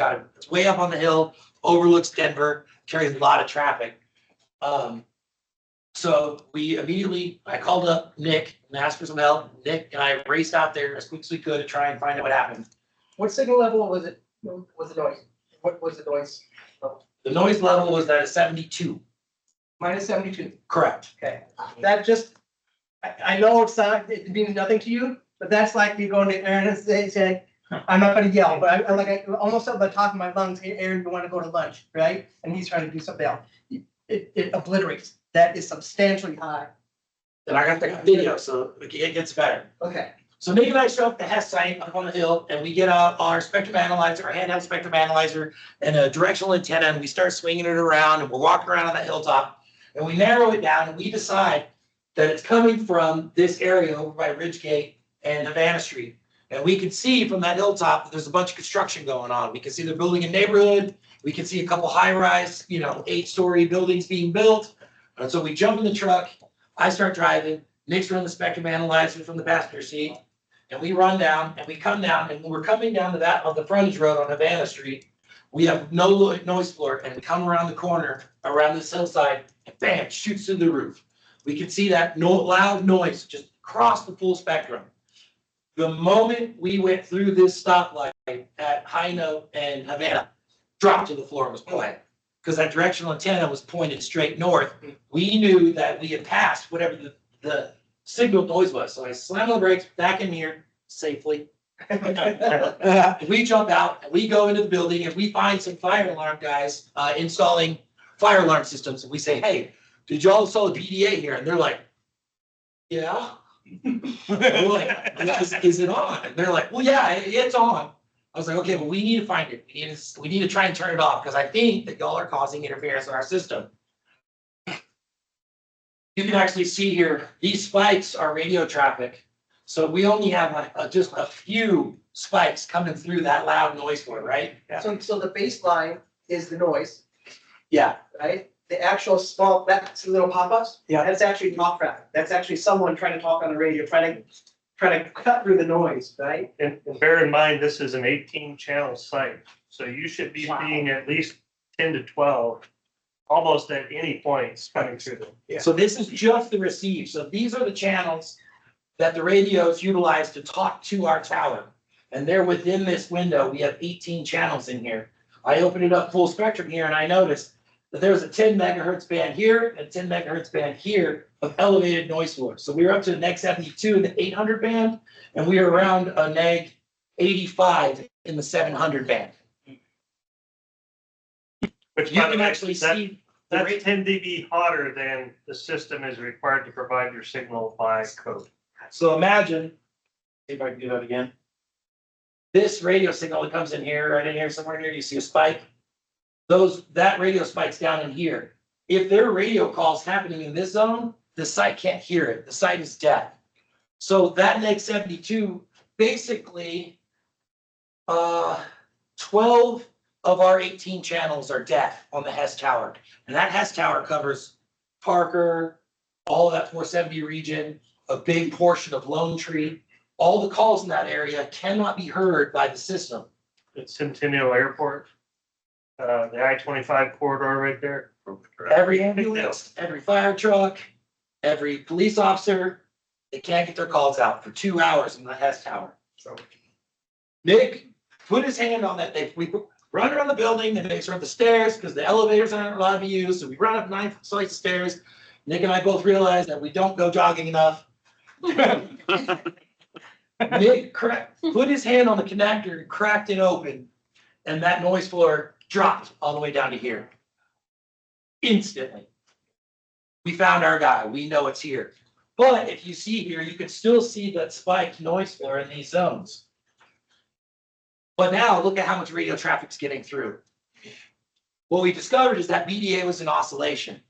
S2: way up on the hill, overlooks Denver, carries a lot of traffic. So I called up Nick and asked for some help. Nick and I raced out there as quick as we could to try and find out what happened.
S3: What signal level was it? Was the noise? What was the noise?
S2: The noise level was at a 72.
S3: Minus 72.
S2: Correct.
S3: Okay. That just, I know it means nothing to you, but that's like you going to Aaron and saying, I'm not gonna yell, but I almost at the top of my lungs, hey, Aaron, you wanna go to lunch, right? And he's trying to do something else. It obliterates. That is substantially high.
S2: And I got the video, so it gets better.
S3: Okay.
S2: So Nick and I show up at the Hess site up on the hill, and we get out our spectrum analyzer, our handheld spectrum analyzer, and a directional antenna, and we start swinging it around, and we're walking around on that hilltop, and we narrow it down, and we decide that it's coming from this area over by Ridgegate and Havana Street. And we can see from that hilltop that there's a bunch of construction going on. We can see they're building a neighborhood. We can see a couple high-rise, 8-story buildings being built. And so we jump in the truck. I start driving. Nick's running the spectrum analyzer from the passenger seat. And we run down and we come down. And when we're coming down to on the frontage road on Havana Street, we have no noise floor. And we come around the corner, around this hillside, and bam, shoots through the roof. We can see that loud noise just across the full spectrum. The moment we went through this stoplight at High Note and Havana, dropped to the floor and was quiet. Because that directional antenna was pointed straight north. We knew that we had passed whatever the signal noise was. So I slammed on the brakes, back in here safely. We jump out and we go into the building and we find some fire alarm guys installing fire alarm systems. And we say, hey, did y'all install a BDA here? And they're like, yeah. We're like, is it on? And they're like, well, yeah, it's on. I was like, okay, well, we need to find it. We need to try and turn it off because I think that y'all are causing interference in our system. You can actually see here, these spikes are radio traffic. So we only have just a few spikes coming through that loud noise floor, right?
S3: So the baseline is the noise,
S2: Yeah,
S3: right? The actual small, that's the little pop-ups.
S2: Yeah.
S3: That's actually talk traffic. That's actually someone trying to talk on the radio, trying to cut through the noise, right?
S4: And bear in mind, this is an 18-channel site, so you should be
S2: Wow.
S4: seeing at least 10 to 12, almost at any point coming through them.
S3: Yeah.
S2: so this is just the receive. So these are the channels that the radios utilize to talk to our tower. And they're within this window. We have 18 channels in here. I opened it up full spectrum here and I noticed that there was a 10 megahertz band here and 10 megahertz band here of elevated noise floor. So we were up to the neg 72 in the 800 band, and we were around a neg 85 in the 700 band.
S4: Which,
S2: You
S4: by the
S2: can
S4: way,
S2: actually see the
S4: that's
S2: rate.
S4: 10 dB hotter than the system is required to provide your signal by code.
S2: So imagine, see if I can do that again. This radio signal that comes in here, right in here, somewhere here, you see a spike. That radio spike's down in here. If there are radio calls happening in this zone, the site can't hear it. The site is deaf. So that neg 72, basically, 12 of our 18 channels are deaf on the Hess Tower. And that Hess Tower covers Parker, all of that 470 region, a big portion of Lone Tree. All the calls in that area cannot be heard by the system.
S4: It's Centennial Airport, the I-25 corridor right there.
S2: Every ambulance, every fire truck, every police officer, they can't get their calls out for 2 hours in the Hess Tower. So Nick put his hand on that. We run around the building and make sure the stairs, because the elevators aren't allowed to be used. So we run up 9 flights of stairs. Nick and I both realized that we don't go jogging enough. Nick put his hand on the connector and cracked it open, and that noise floor dropped all the way down to here. Instantly. We found our guy. We know it's here. But if you see here, you can still see that spiked noise floor in these zones. But now look at how much radio traffic's getting through. What we discovered is that BDA was an oscillation.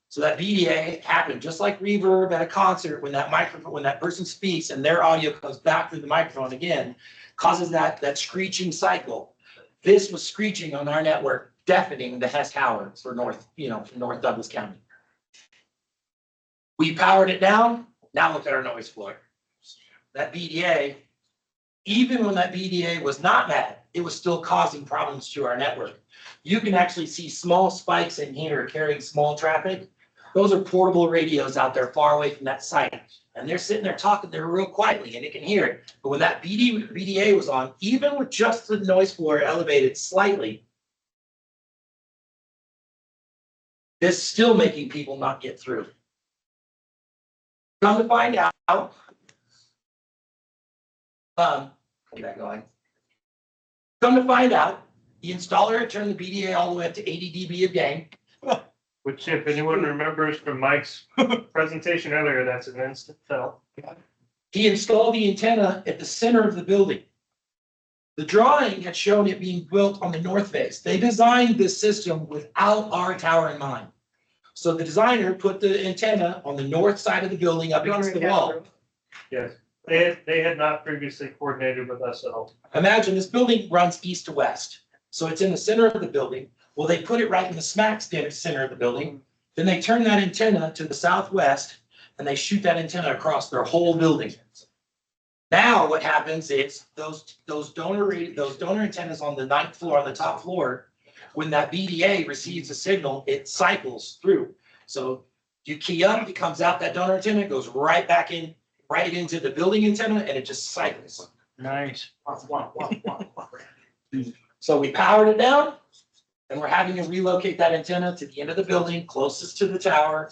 S2: So that BDA happened just like reverb at a concert when that person speaks and their audio comes back through the microphone again, causes that screeching cycle. This was screeching on our network, deafening the Hess Tower for North Douglas County. We powered it down. Now look at our noise floor. That BDA, even when that BDA was not mad, it was still causing problems to our network. You can actually see small spikes in here carrying small traffic. Those are portable radios out there far away from that site. And they're sitting there talking there real quietly and it can hear it. But when that BDA was on, even with just the noise floor elevated slightly, it's still making people not get through. Come to find out, get that going. Come to find out, the installer had turned the BDA all the way up to 80 dB of gain.
S4: Which, if anyone remembers from Mike's presentation earlier, that's an instant tell.
S2: He installed the antenna at the center of the building. The drawing had shown it being built on the north face. They designed this system without our tower in mind. So the designer put the antenna on the north side of the building up against the wall.
S4: Yes, they had not previously coordinated with us at all.
S2: Imagine this building runs east to west. So it's in the center of the building. Well, they put it right in the smack center of the building. Then they turn that antenna to the southwest and they shoot that antenna across their whole building. Now what happens is those donor antennas on the 9th floor, on the top floor, when that BDA receives a signal, it cycles through. So you key up, it comes out that donor antenna, goes right back in, right into the building antenna, and it just cycles.
S1: Nice.
S2: So we powered it down, and we're having to relocate that antenna to the end of the building, closest to the tower,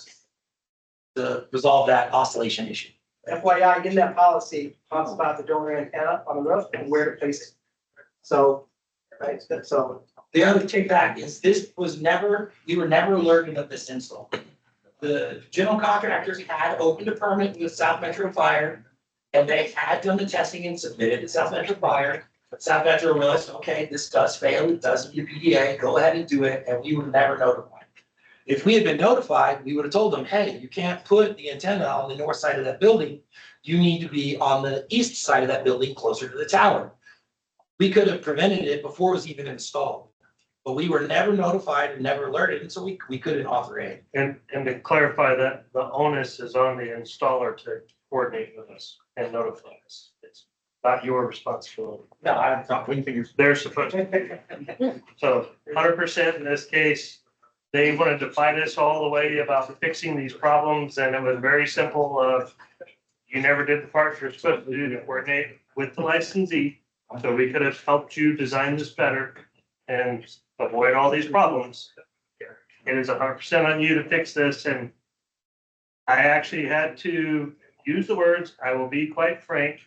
S2: to resolve that oscillation issue.
S3: FYI, in that policy, talks about the donor antenna on the roof and where to place it. So, right, so
S2: The other take back is we were never alerted of this install. the general contractors had opened a permit with South Metro Fire. And they had done the testing and submitted to South Metro Fire. But South Metro realized, okay, this does fail, it does meet the BDA, go ahead and do it, and we were never notified. If we had been notified, we would have told them, hey, you can't put the antenna on the north side of that building. You need to be on the east side of that building, closer to the tower. We could have prevented it before it was even installed. But we were never notified and never alerted, and so we couldn't offer aid.
S4: And to clarify that, the onus is on the installer to coordinate with us and notify us. It's not your responsibility.
S2: No, I'm not pointing fingers.
S4: They're supposed to. So 100% in this case, they wanted to fight us all the way about fixing these problems, and it was very simple of, you never did the parts you're supposed to do to coordinate with the licensee. So we could have helped you design this better and avoid all these problems. It is 100% on you to fix this, and I actually had to use the words, I will be quite frank.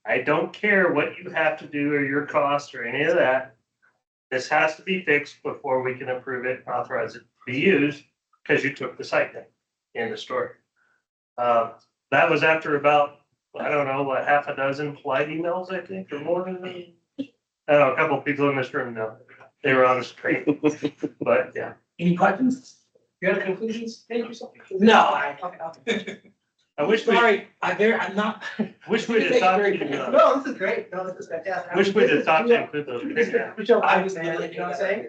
S4: I don't care what you have to do or your cost or any of that. This has to be fixed before we can approve it, and authorize it to be used, because you took the site down in the story. That was after about, I don't know, what, half a dozen polite emails, I think, or more than that. I don't know, a couple of people in this room know. They were on the street, but yeah.
S2: Any questions?
S3: You have conclusions? Thank you so much.
S2: No, I,
S4: I wish we,
S2: sorry, I'm not.
S4: wish we'd have thought to,
S3: No, this is great. No, this is fantastic.
S4: wish we'd have thought to include those.
S3: I was, you know what I'm saying?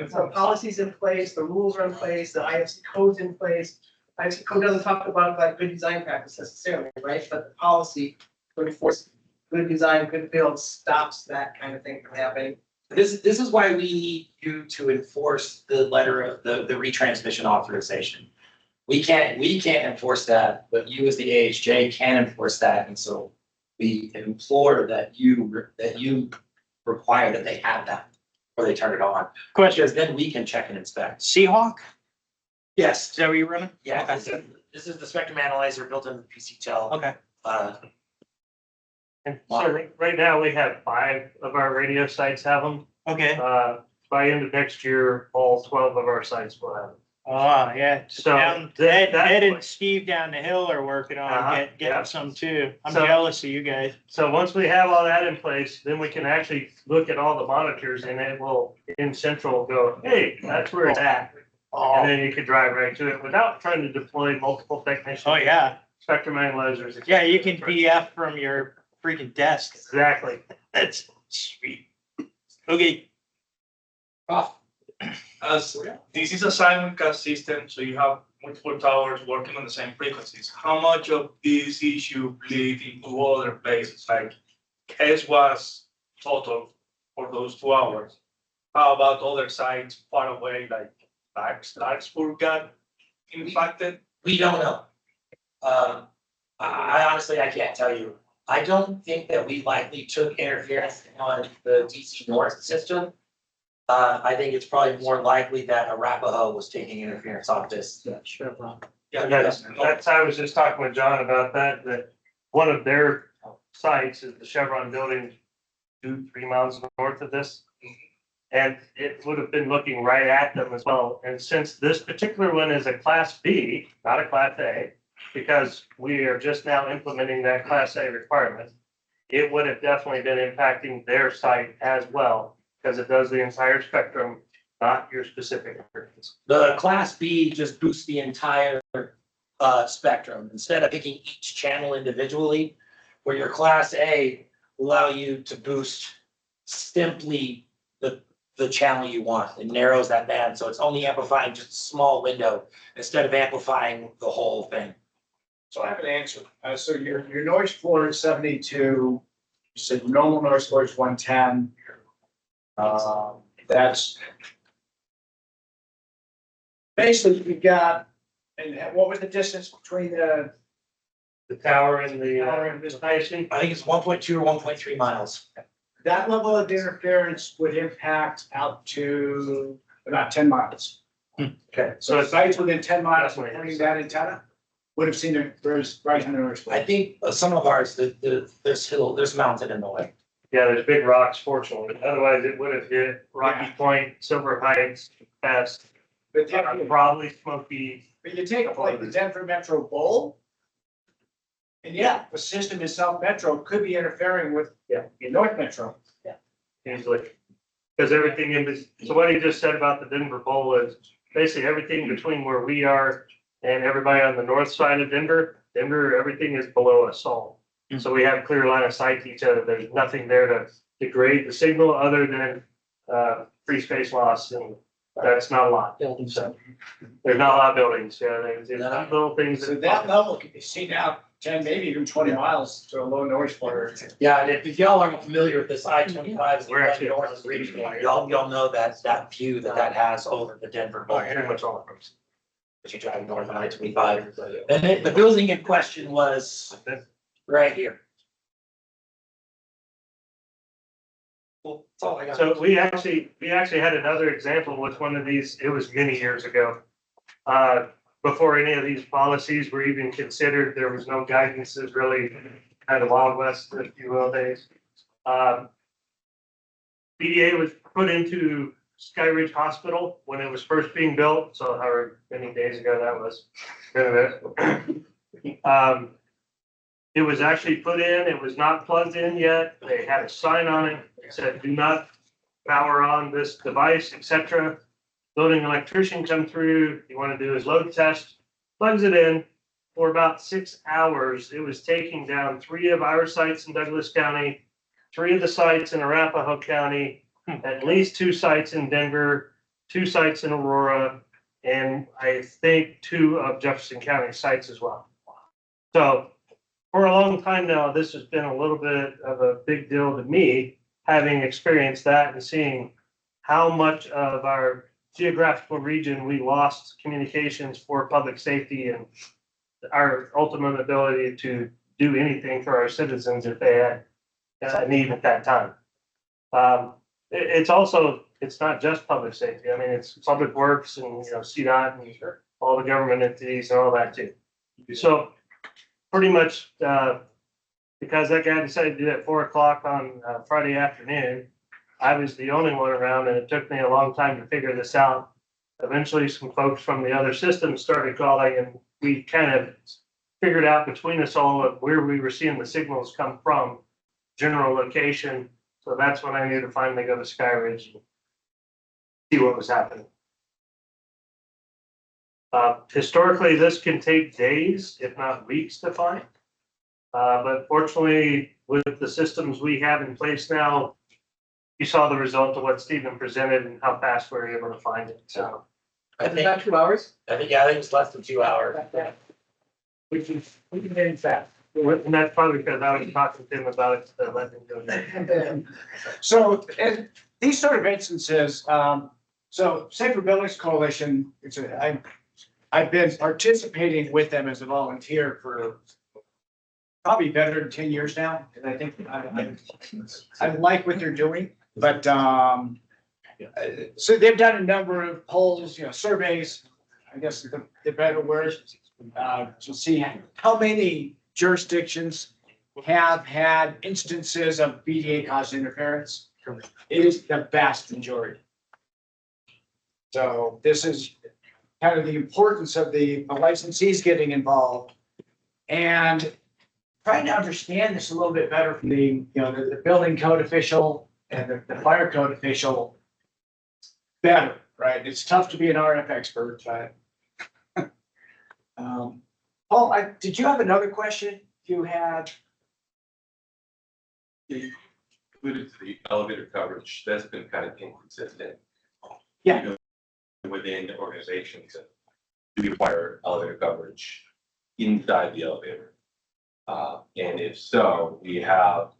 S3: So policies in place, the rules are in place, the IFC code's in place. IFC code doesn't talk about like good design practice necessarily, right? But the policy to enforce good design, good build stops that kind of thing from happening.
S2: This is why we need you to enforce the letter of the retransmission authorization. We can't enforce that, but you as the AHJ can enforce that, and so we implore that you require that they have that or they turn it on.
S8: Question,
S2: Because then we can check and inspect.
S8: Seahawk,
S2: Yes,
S8: is that what you're running?
S2: yeah,
S8: Okay.
S2: this is the spectrum analyzer built into the PCTEL.
S8: Okay.
S4: And so right now, we have 5 of our radio sites have them.
S8: Okay.
S4: By end of next year, all 12 of our sites will have them.
S8: Oh, yeah.
S4: So
S8: Down,
S4: that-
S8: Ed and Steve down the hill are working on
S4: Yeah.
S8: getting some too. I'm
S4: So-
S8: jealous of you guys.
S4: So once we have all that in place, then we can actually look at all the monitors, and it will, in central, go, hey, that's where it's at. And
S8: Oh,
S4: then you can drive right to it without trying to deploy multiple technicians.
S8: oh, yeah.
S4: Spectrum analyzers.
S8: Yeah, you can DF from your freaking desk.
S4: Exactly.
S8: That's sweet. Okay.
S9: As this is a simulcast system, so you have multiple towers working on the same frequencies. How much of this issue bleed into other places? Like Case was total for those 2 hours. How about other sites far away, like Larkspur got impacted?
S2: We don't know. I honestly, I can't tell you. I don't think that we likely took interference on the DC North system. I think it's probably more likely that Arapahoe was taking interference off this.
S9: Yeah,
S4: That's, I was just talking with John about that one of their sites is the Chevron building 2-3 miles north of this. And it would have been looking right at them as well. And since this particular one is a Class B, not a Class A, because we are just now implementing that Class A requirement, it would have definitely been impacting their site as well, because it does the entire spectrum, not your specific areas.
S2: The Class B just boosts the entire spectrum instead of picking each channel individually, where your Class A allow you to boost simply the channel you want. It narrows that band, so it's only amplifying just a small window instead of amplifying the whole thing.
S7: So I have an answer. So your noise floor is 72. You said normal noise floor is 110. That's basically we got, and what was the distance between the
S4: tower and
S7: tower and this station?
S2: I think it's 1.2 or 1.3 miles.
S7: That level of interference would impact out to about 10 miles.
S4: Okay,
S7: So sites within 10 miles of
S4: Definitely.
S7: putting that antenna would have seen a rise in the noise floor.
S2: I think some of ours, there's mountain in the way.
S4: yeah, there's big rocks fortunately, otherwise it would have hit Rocky Point, Silver Heights, past
S7: But then,
S4: probably Smoky.
S7: but you take like the Denver Metro Bowl. And yeah, the system in South Metro could be interfering with in North Metro.
S4: Easily. Because everything in this, so what he just said about the Denver Bowl is basically everything between where we are and everybody on the north side of Denver, everything is below us all. So we have clear line of sight to each other. There's nothing there to degrade the signal other than free space loss, and that's not a lot. So there's not a lot of buildings, there's little things.
S7: So that level can be seen out 10, maybe even 20 miles to a low noise floor.
S2: Yeah, and if y'all aren't familiar with this I-25,
S4: We're actually-
S2: north regional, y'all know that view that has over the Denver Bowl.
S4: Pretty much all of them.
S2: As you drive north on I-25. And the building in question was right here. Well, that's all I got.
S4: So we actually had another example with one of these, it was many years ago. Before any of these policies were even considered, there was no guidances really, kind of Wild West, if you will, days. BDA was put into Sky Ridge Hospital when it was first being built, so however many days ago that was. It was actually put in, it was not plugged in yet, they had a sign on it, that said, do not power on this device, etc. Building electrician come through, you want to do his load test, plugs it in. For about 6 hours, it was taking down 3 of our sites in Douglas County, 3 of the sites in Arapahoe County, at least 2 sites in Denver, 2 sites in Aurora, and I think 2 of Jefferson County sites as well. So for a long time now, this has been a little bit of a big deal to me, having experienced that and seeing how much of our geographical region we lost communications for public safety and our ultimate ability to do anything for our citizens if they had a need at that time. It's also, it's not just public safety. I mean, it's public works and, CDOT and all the government entities and all that too. So pretty much, because that guy decided to do it at 4 o'clock on Friday afternoon, I was the only one around, and it took me a long time to figure this out. Eventually, some folks from the other systems started calling, and we kind of figured out between us all of where we were seeing the signals come from, general location. So that's when I knew to finally go to Sky Ridge and see what was happening. Historically, this can take days, if not weeks, to find. But fortunately, with the systems we have in place now, you saw the result of what Stephen presented and how fast we were able to find it. So
S2: I think,
S3: About 2 hours?
S2: I think it's less than 2 hours.
S4: we can get fast. And that's probably because I was talking to him about it, so let him go there.
S7: So, and these sort of instances, so Safer Buildings Coalition, I've been participating with them as a volunteer for probably better than 10 years now, and I think I like what they're doing, but so they've done a number of polls, surveys, I guess the better word, to see how many jurisdictions have had instances of BDA caused interference. It is the vast majority. So this is kind of the importance of the licensees getting involved and trying to understand this a little bit better from the building code official and the fire code official better, right? It's tough to be an RF expert, but Paul, did you have another question you had?
S6: Alluded to the elevator coverage, that's been kind of inconsistent.
S7: Yeah.
S6: Within organizations that do require elevator coverage inside the elevator. And if so, we have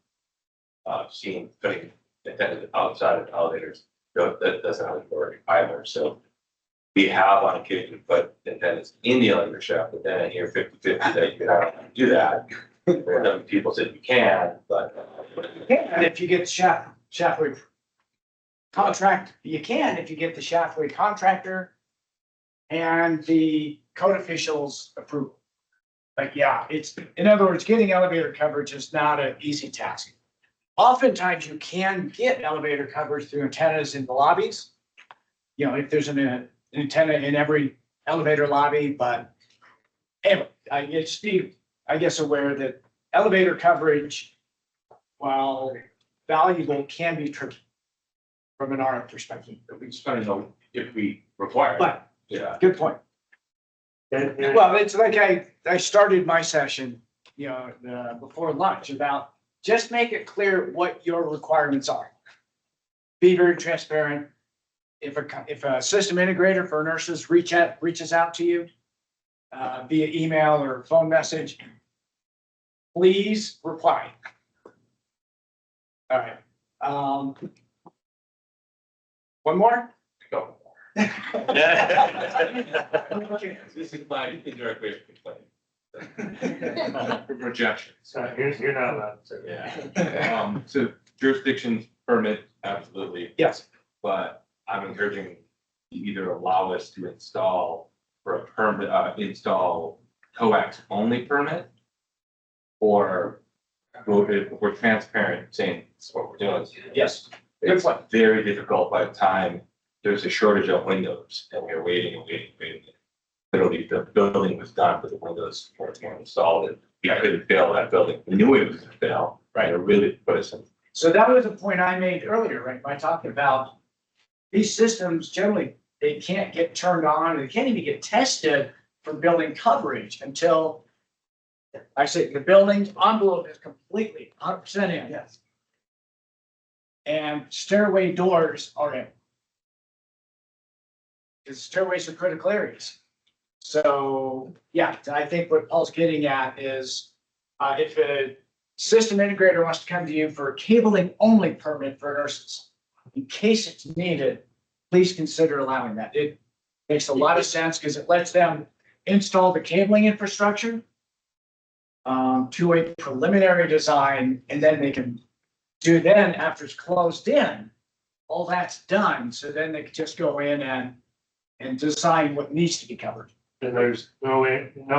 S6: seen putting antennas outside of elevators. That doesn't have authority either. So we have on occasion put antennas in the elevator shaft, but then I hear 50-50 that you cannot do that. There are people said you can, but
S7: And if you get the shaftway contract, you can if you get the shaftway contractor and the code official's approval. But yeah, in other words, getting elevator coverage is not an easy task. Oftentimes you can get elevator coverage through antennas in the lobbies. If there's an antenna in every elevator lobby, but anyway, it's Steve, I guess, aware that elevator coverage, while valuable, can be tricky from an RF perspective.
S6: We just gotta know if we require. it.
S7: But,
S6: Yeah.
S7: good point.
S4: And
S7: Well, it's like I started my session, before lunch about just make it clear what your requirements are. Be very transparent. If a system integrator for nurses reaches out to you via email or phone message, please reply. All right. One more?
S6: Go. This is my indirect way of complaining. Rejection.
S4: so you're not allowed to.
S6: Yeah. So jurisdictions permit, absolutely,
S7: Yes.
S6: but I'm encouraging you either allow us to install for a permit, install coax only permit. Or if we're transparent, saying this is what we're doing.
S7: Yes. Good
S6: It's
S7: point.
S6: very difficult by the time there's a shortage of windows and we're waiting and waiting, and waiting. Literally, the building was done, but the windows weren't installed and we couldn't fail that building. We knew it was gonna fail.
S7: Right.
S6: It really put us in.
S7: So that was a point I made earlier, right, by talking about these systems generally, they can't get turned on, they can't even get tested for building coverage until I say the building envelope is completely 100% in.
S3: Yes.
S7: And stairway doors are in. Because stairways are critical areas. So, yeah, I think what Paul's getting at is, if a system integrator wants to come to you for a cabling only permit for nurses, in case it's needed, please consider allowing that. It makes a lot of sense because it lets them install the cabling infrastructure to a preliminary design, and then they can do then, after it's closed in, all that's done, so then they can just go in and design what needs to be covered.
S4: And there's no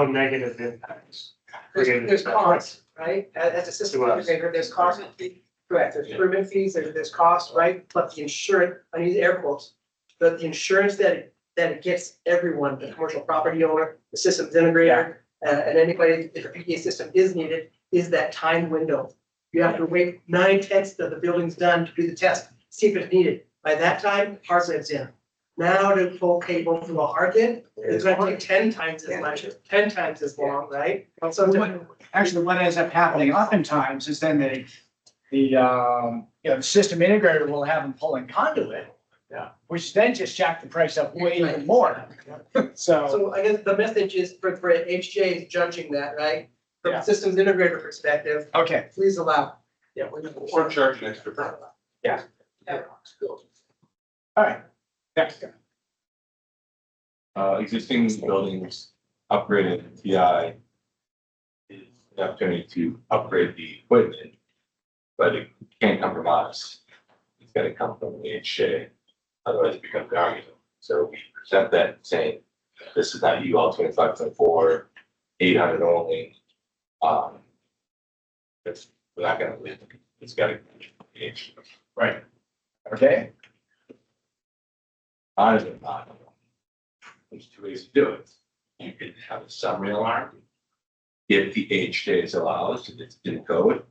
S4: negative impacts.
S3: There's costs, right? As a system
S4: To us.
S3: integrator, there's costs. Correct, there's permit fees, there's costs, right? But the insurance, I need air quotes, but the insurance that it gets everyone, the commercial property owner, the systems integrator, and anybody, if a PDA system is needed, is that time window. You have to wait 9/10 of the building's done to do the test, see if it's needed. By that time, hardwire's in. Now to pull cable from a hard end, it's gonna take 10 times as much, 10 times as long, right? So
S7: Actually, what ends up happening oftentimes is then the system integrator will have them pulling conduit.
S3: Yeah.
S7: Which then just jack the price up way even more. So,
S3: So I guess the message is for HJ is judging that, right? From
S7: Yeah.
S3: a systems integrator perspective,
S7: okay,
S3: please allow. Yeah.
S6: Or charge an extra permit.
S7: all right, next.
S6: Existing buildings upgraded TI is the opportunity to upgrade the equipment, but it can't come from us. It's gotta come from the HA, otherwise it becomes an argument. So we present that saying, this is not UL 25.4, 800 only. We're not gonna live, it's gotta be H.
S7: Right. Okay,
S6: Honest or not. There's two ways to do it. You can have a summary alarm. If the HJ allows, it's in code.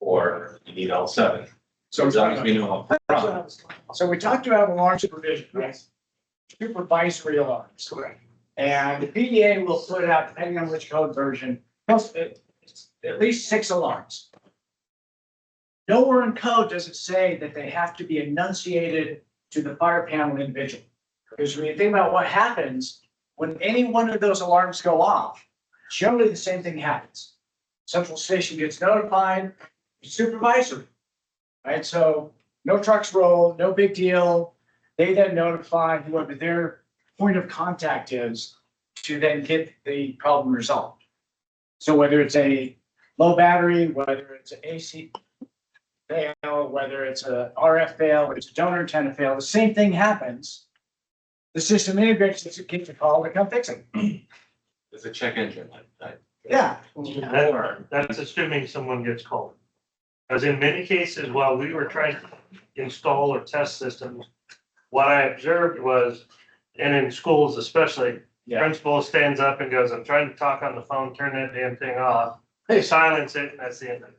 S6: Or you need all seven. So as long as we know upfront.
S7: so we talked about alarm supervision, right? Supervisory alarms.
S3: Correct.
S7: And the PDA will put out, depending on which code version, at least 6 alarms. Nowhere in code does it say that they have to be enunciated to the fire panel individual. Because when you think about what happens, when any one of those alarms go off, generally the same thing happens. Central station gets notified, supervisory. Right, so no trucks roll, no big deal. They then notify whoever their point of contact is to then get the problem resolved. So whether it's a low battery, whether it's an AC fail, whether it's a RF fail, whether it's a donor antenna fail, the same thing happens. The system integrator gets a call to come fix it.
S6: It's a check engine light, right?
S7: Yeah.
S4: That's assuming someone gets called. Because in many cases, while we were trying to install or test systems, what I observed was And in schools especially,
S7: Yeah.
S4: principal stands up and goes, I'm trying to talk on the phone, turn that damn thing off. They silence it and that's the end of it.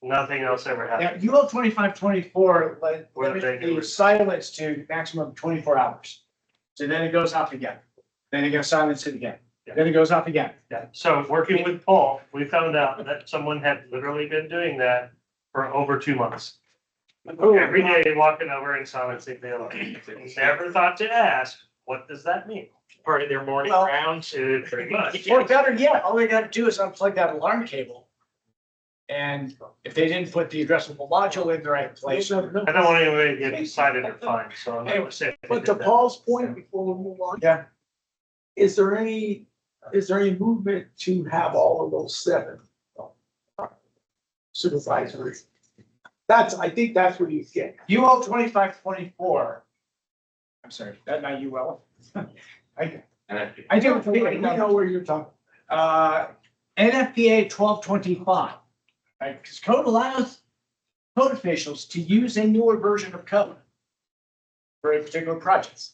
S4: Nothing else ever happens.
S7: Now, UL 2524
S4: What did
S7: limits
S4: they do?
S7: the silence to maximum 24 hours. So then it goes off again. Then you're gonna silence it again. Then it goes off again.
S4: Yeah, so working with Paul, we found out that someone had literally been doing that for over 2 months. Every day walking over and silencing the alarm. Never thought to ask, what does that mean?
S8: Part of their morning
S7: Well-
S8: rounds.
S4: Pretty much.
S7: Or better yet, all they gotta do is unplug that alarm cable. And if they didn't put the addressable module in the right place.
S4: I don't want anybody to get excited or fined, so I'm not gonna say. they
S10: But to
S4: did that.
S10: Paul's point, before we move on.
S7: Yeah.
S10: Is there any movement to have all of those 7 supervisory? I think that's what he's getting.
S7: UL 2524. I'm sorry, that not UL. I do,
S10: We know where you're talking.
S7: NFPA 1225. Right, because code allows code officials to use a newer version of code for a particular project.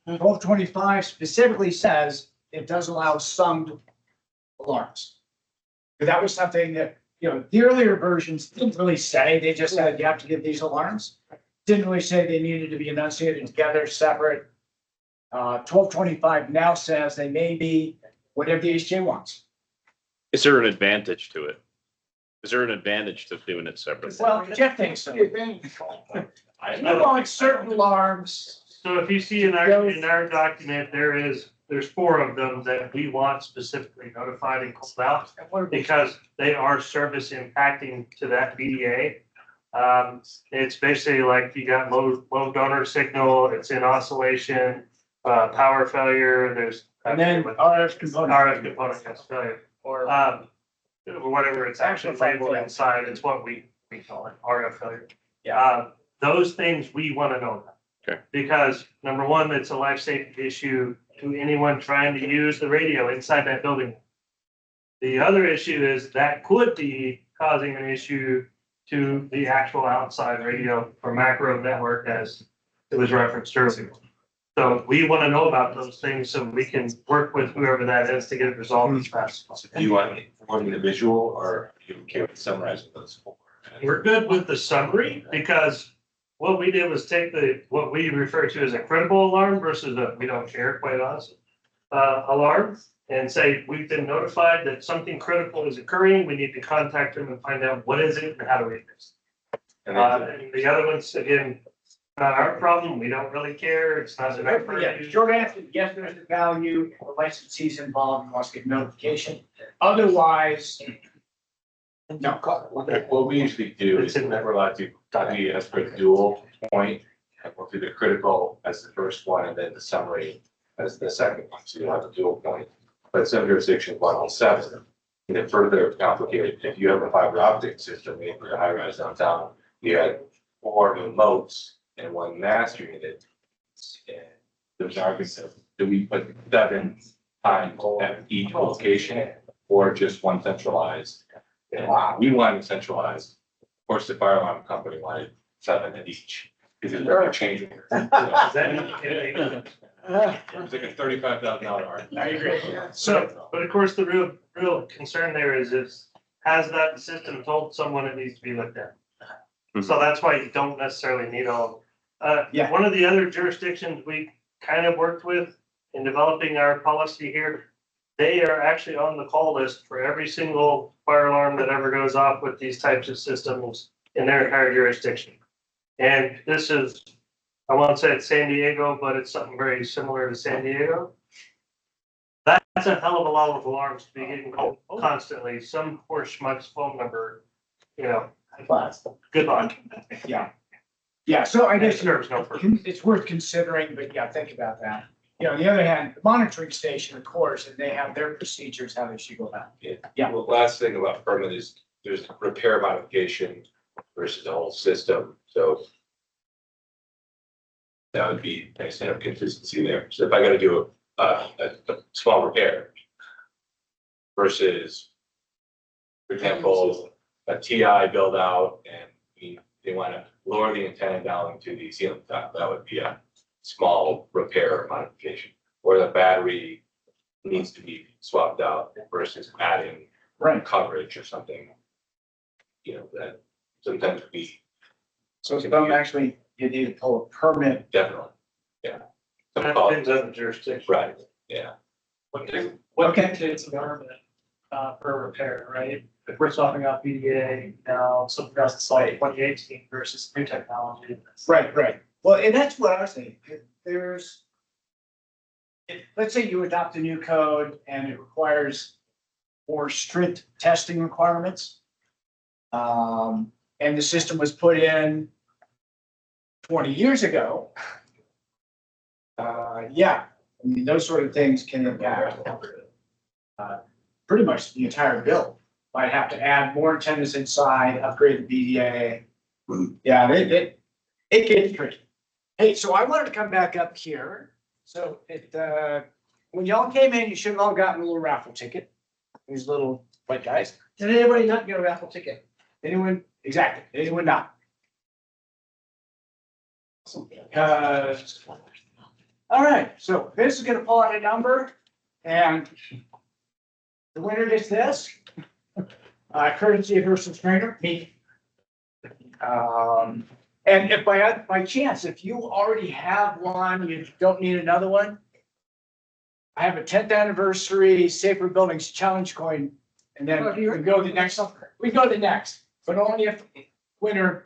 S7: 1225 specifically says it does allow some alarms. But that was something that, the earlier versions didn't really say, they just said you have to give these alarms. Didn't really say they needed to be enunciated together, separate. 1225 now says they may be whatever the HJ wants.
S11: Is there an advantage to it? Is there an advantage to doing it separately?
S7: Well, Jeff thinks so. You want certain alarms.
S4: So if you see in our document, there's 4 of them that we want specifically notified and called out because they are service impacting to that BDA. It's basically like you got low donor signal, it's in oscillation, power failure, there's.
S7: And then RF component.
S4: RF component has failure. Or whatever it's actually labeled inside, it's what we call it, RF failure. Those things we want to know about.
S11: Okay.
S4: Because number one, it's a life safety issue to anyone trying to use the radio inside that building. The other issue is that could be causing an issue to the actual outside radio or macro network as it was referenced earlier. So we want to know about those things so we can work with whoever that is to get it resolved as fast as possible.
S6: Do you want the visual or are you okay with summarizing those 4?
S4: We're good with the summary because what we did was take what we refer to as a critical alarm versus we don't care, quite honestly, alarm and say, we've been notified that something critical is occurring. We need to contact them and find out what is it and how do we fix it. And the other ones, again, not our problem. We don't really care. It's not an effort.
S7: Yeah, short answer, yes, there's a value, the licensee's involved, wants to get notification. Otherwise, no.
S6: What we usually do is we're allowed to, we ask for a dual point, and we'll do the critical as the first one and then the summary as the second one. So you'll have a dual point. But some jurisdictions want all 7. And then further complicated, if you have a fiber optic system, maybe a high rise downtown, you had 4 remotes and 1 master unit. And there's arguments of, do we put 7 times at each location or just one centralized? And we wanted centralized. Of course, the fire alarm company wanted 7 at each. Because they're changing. It's like a $35,000.
S7: I agree.
S4: So, but of course, the real concern there is has that system told someone it needs to be looked at? So that's why you don't necessarily need all.
S7: Yeah.
S4: One of the other jurisdictions we kind of worked with in developing our policy here, they are actually on the call list for every single fire alarm that ever goes off with these types of systems in their entire jurisdiction. And this is, I won't say it's San Diego, but it's something very similar to San Diego. That's a hell of a lot of alarms to be getting called constantly. Some poor schmuck's phone number, good luck.
S7: Yeah, so I guess
S4: Serves no purpose.
S7: it's worth considering, but yeah, think about that. On the other hand, the monitoring station, of course, and they have their procedures, how they should go about. Yeah.
S6: Well, last thing about permit is there's repair modification versus the whole system, so. That would be nice to have consistency there. So if I gotta do a small repair. Versus. For example, a TI build out and they wanna lower the antenna down to the ceiling top, that would be a small repair or modification, or the battery needs to be swapped out versus adding coverage or something. You know, that sometimes we
S7: So some actually, you need to pull a permit.
S6: definitely, yeah. Some
S4: That
S6: call-
S4: depends on the jurisdiction.
S6: Right, yeah.
S1: What
S7: Okay.
S1: dictates the permit, for repair, right? If we're swapping out BDA, now something else is like 2018 versus new technology.
S7: Right. Well, and that's what I was saying. If there's, let's say you adopt a new code and it requires more strict testing requirements. And the system was put in 20 years ago. Yeah, I mean, those sort of things can impact pretty much the entire bill. Might have to add more antennas inside, upgrade the BDA. Yeah, it gets tricky. Hey, so I wanted to come back up here. So when y'all came in, you should have all gotten a little raffle ticket. These little white guys.
S3: Did anybody not get a raffle ticket?
S7: Anyone? Exactly. Anyone not? All right, so Vince is gonna pull out a number and the winner gets this. Courtesy of personal trainer, me. And if by chance, if you already have one, you don't need another one. I have a 10th anniversary Safer Buildings Challenge coin. And then we go to the next, but only if winner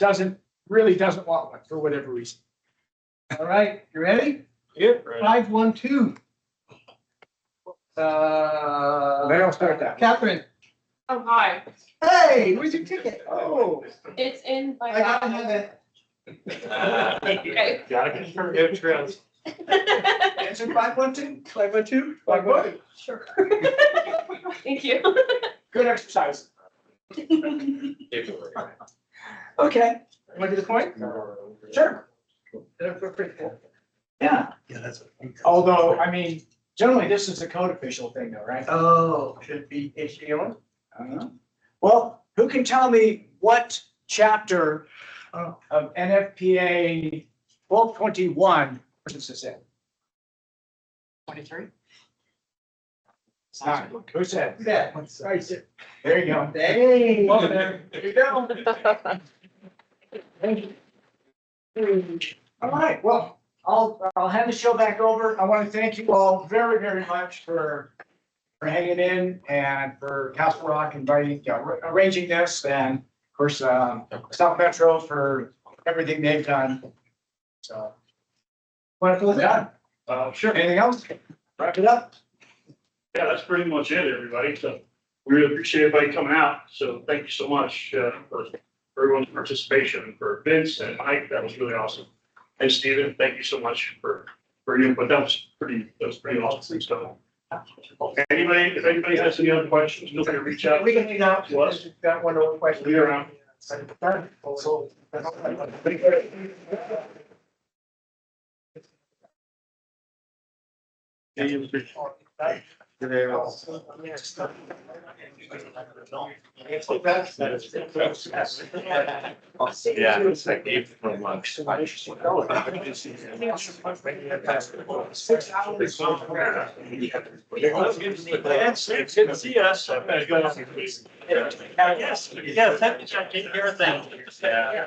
S7: really doesn't want one for whatever reason.
S3: All right, you ready?
S4: Yep.
S3: 512.
S7: They don't start that.
S3: Catherine,
S12: Oh, hi.
S3: hey, where's your ticket?
S7: Oh.
S12: It's in my.
S3: I gotta have it.
S12: Okay.
S4: Gotta confirm your trails.
S7: Answer 512?
S3: 512?
S7: 512.
S12: Sure. Thank you.
S7: Good exercise. Okay,
S3: Want to do the point?
S7: sure.
S3: That's pretty cool.
S7: Yeah.
S1: Yeah, that's.
S7: Although, I mean, generally this is a code official thing though, right?
S3: Oh, should be HDO.
S7: Well, who can tell me what chapter of NFPA 1221, what does this say?
S1: 23?
S7: Who said?
S3: Yeah, right.
S7: There you go.
S3: Dang.
S7: Well, there you go. All right, well, I'll hand the show back over. I want to thank you all very, very much for hanging in and for Castle Rock inviting, arranging this, and of course, South Metro for everything they've done. So. Wonderful, done.
S1: Sure.
S7: Anything else? Wrap it up.
S1: Yeah, that's pretty much it, everybody. So we really appreciate everybody coming out. So thank you so much for everyone's participation, for Vince and Mike. That was really awesome. And Steven, thank you so much for your input. That was pretty awesome stuff. Anybody, if anybody has any other questions, feel free to reach out.
S3: We can hang out.
S1: To us.
S3: We've got one more question.
S1: Be around.
S11: Yeah, it's like Dave from lunch.
S7: 6 hours.
S1: It's good to see us. Yes, yeah, thank you, Jack. Take care of things.
S11: Yeah.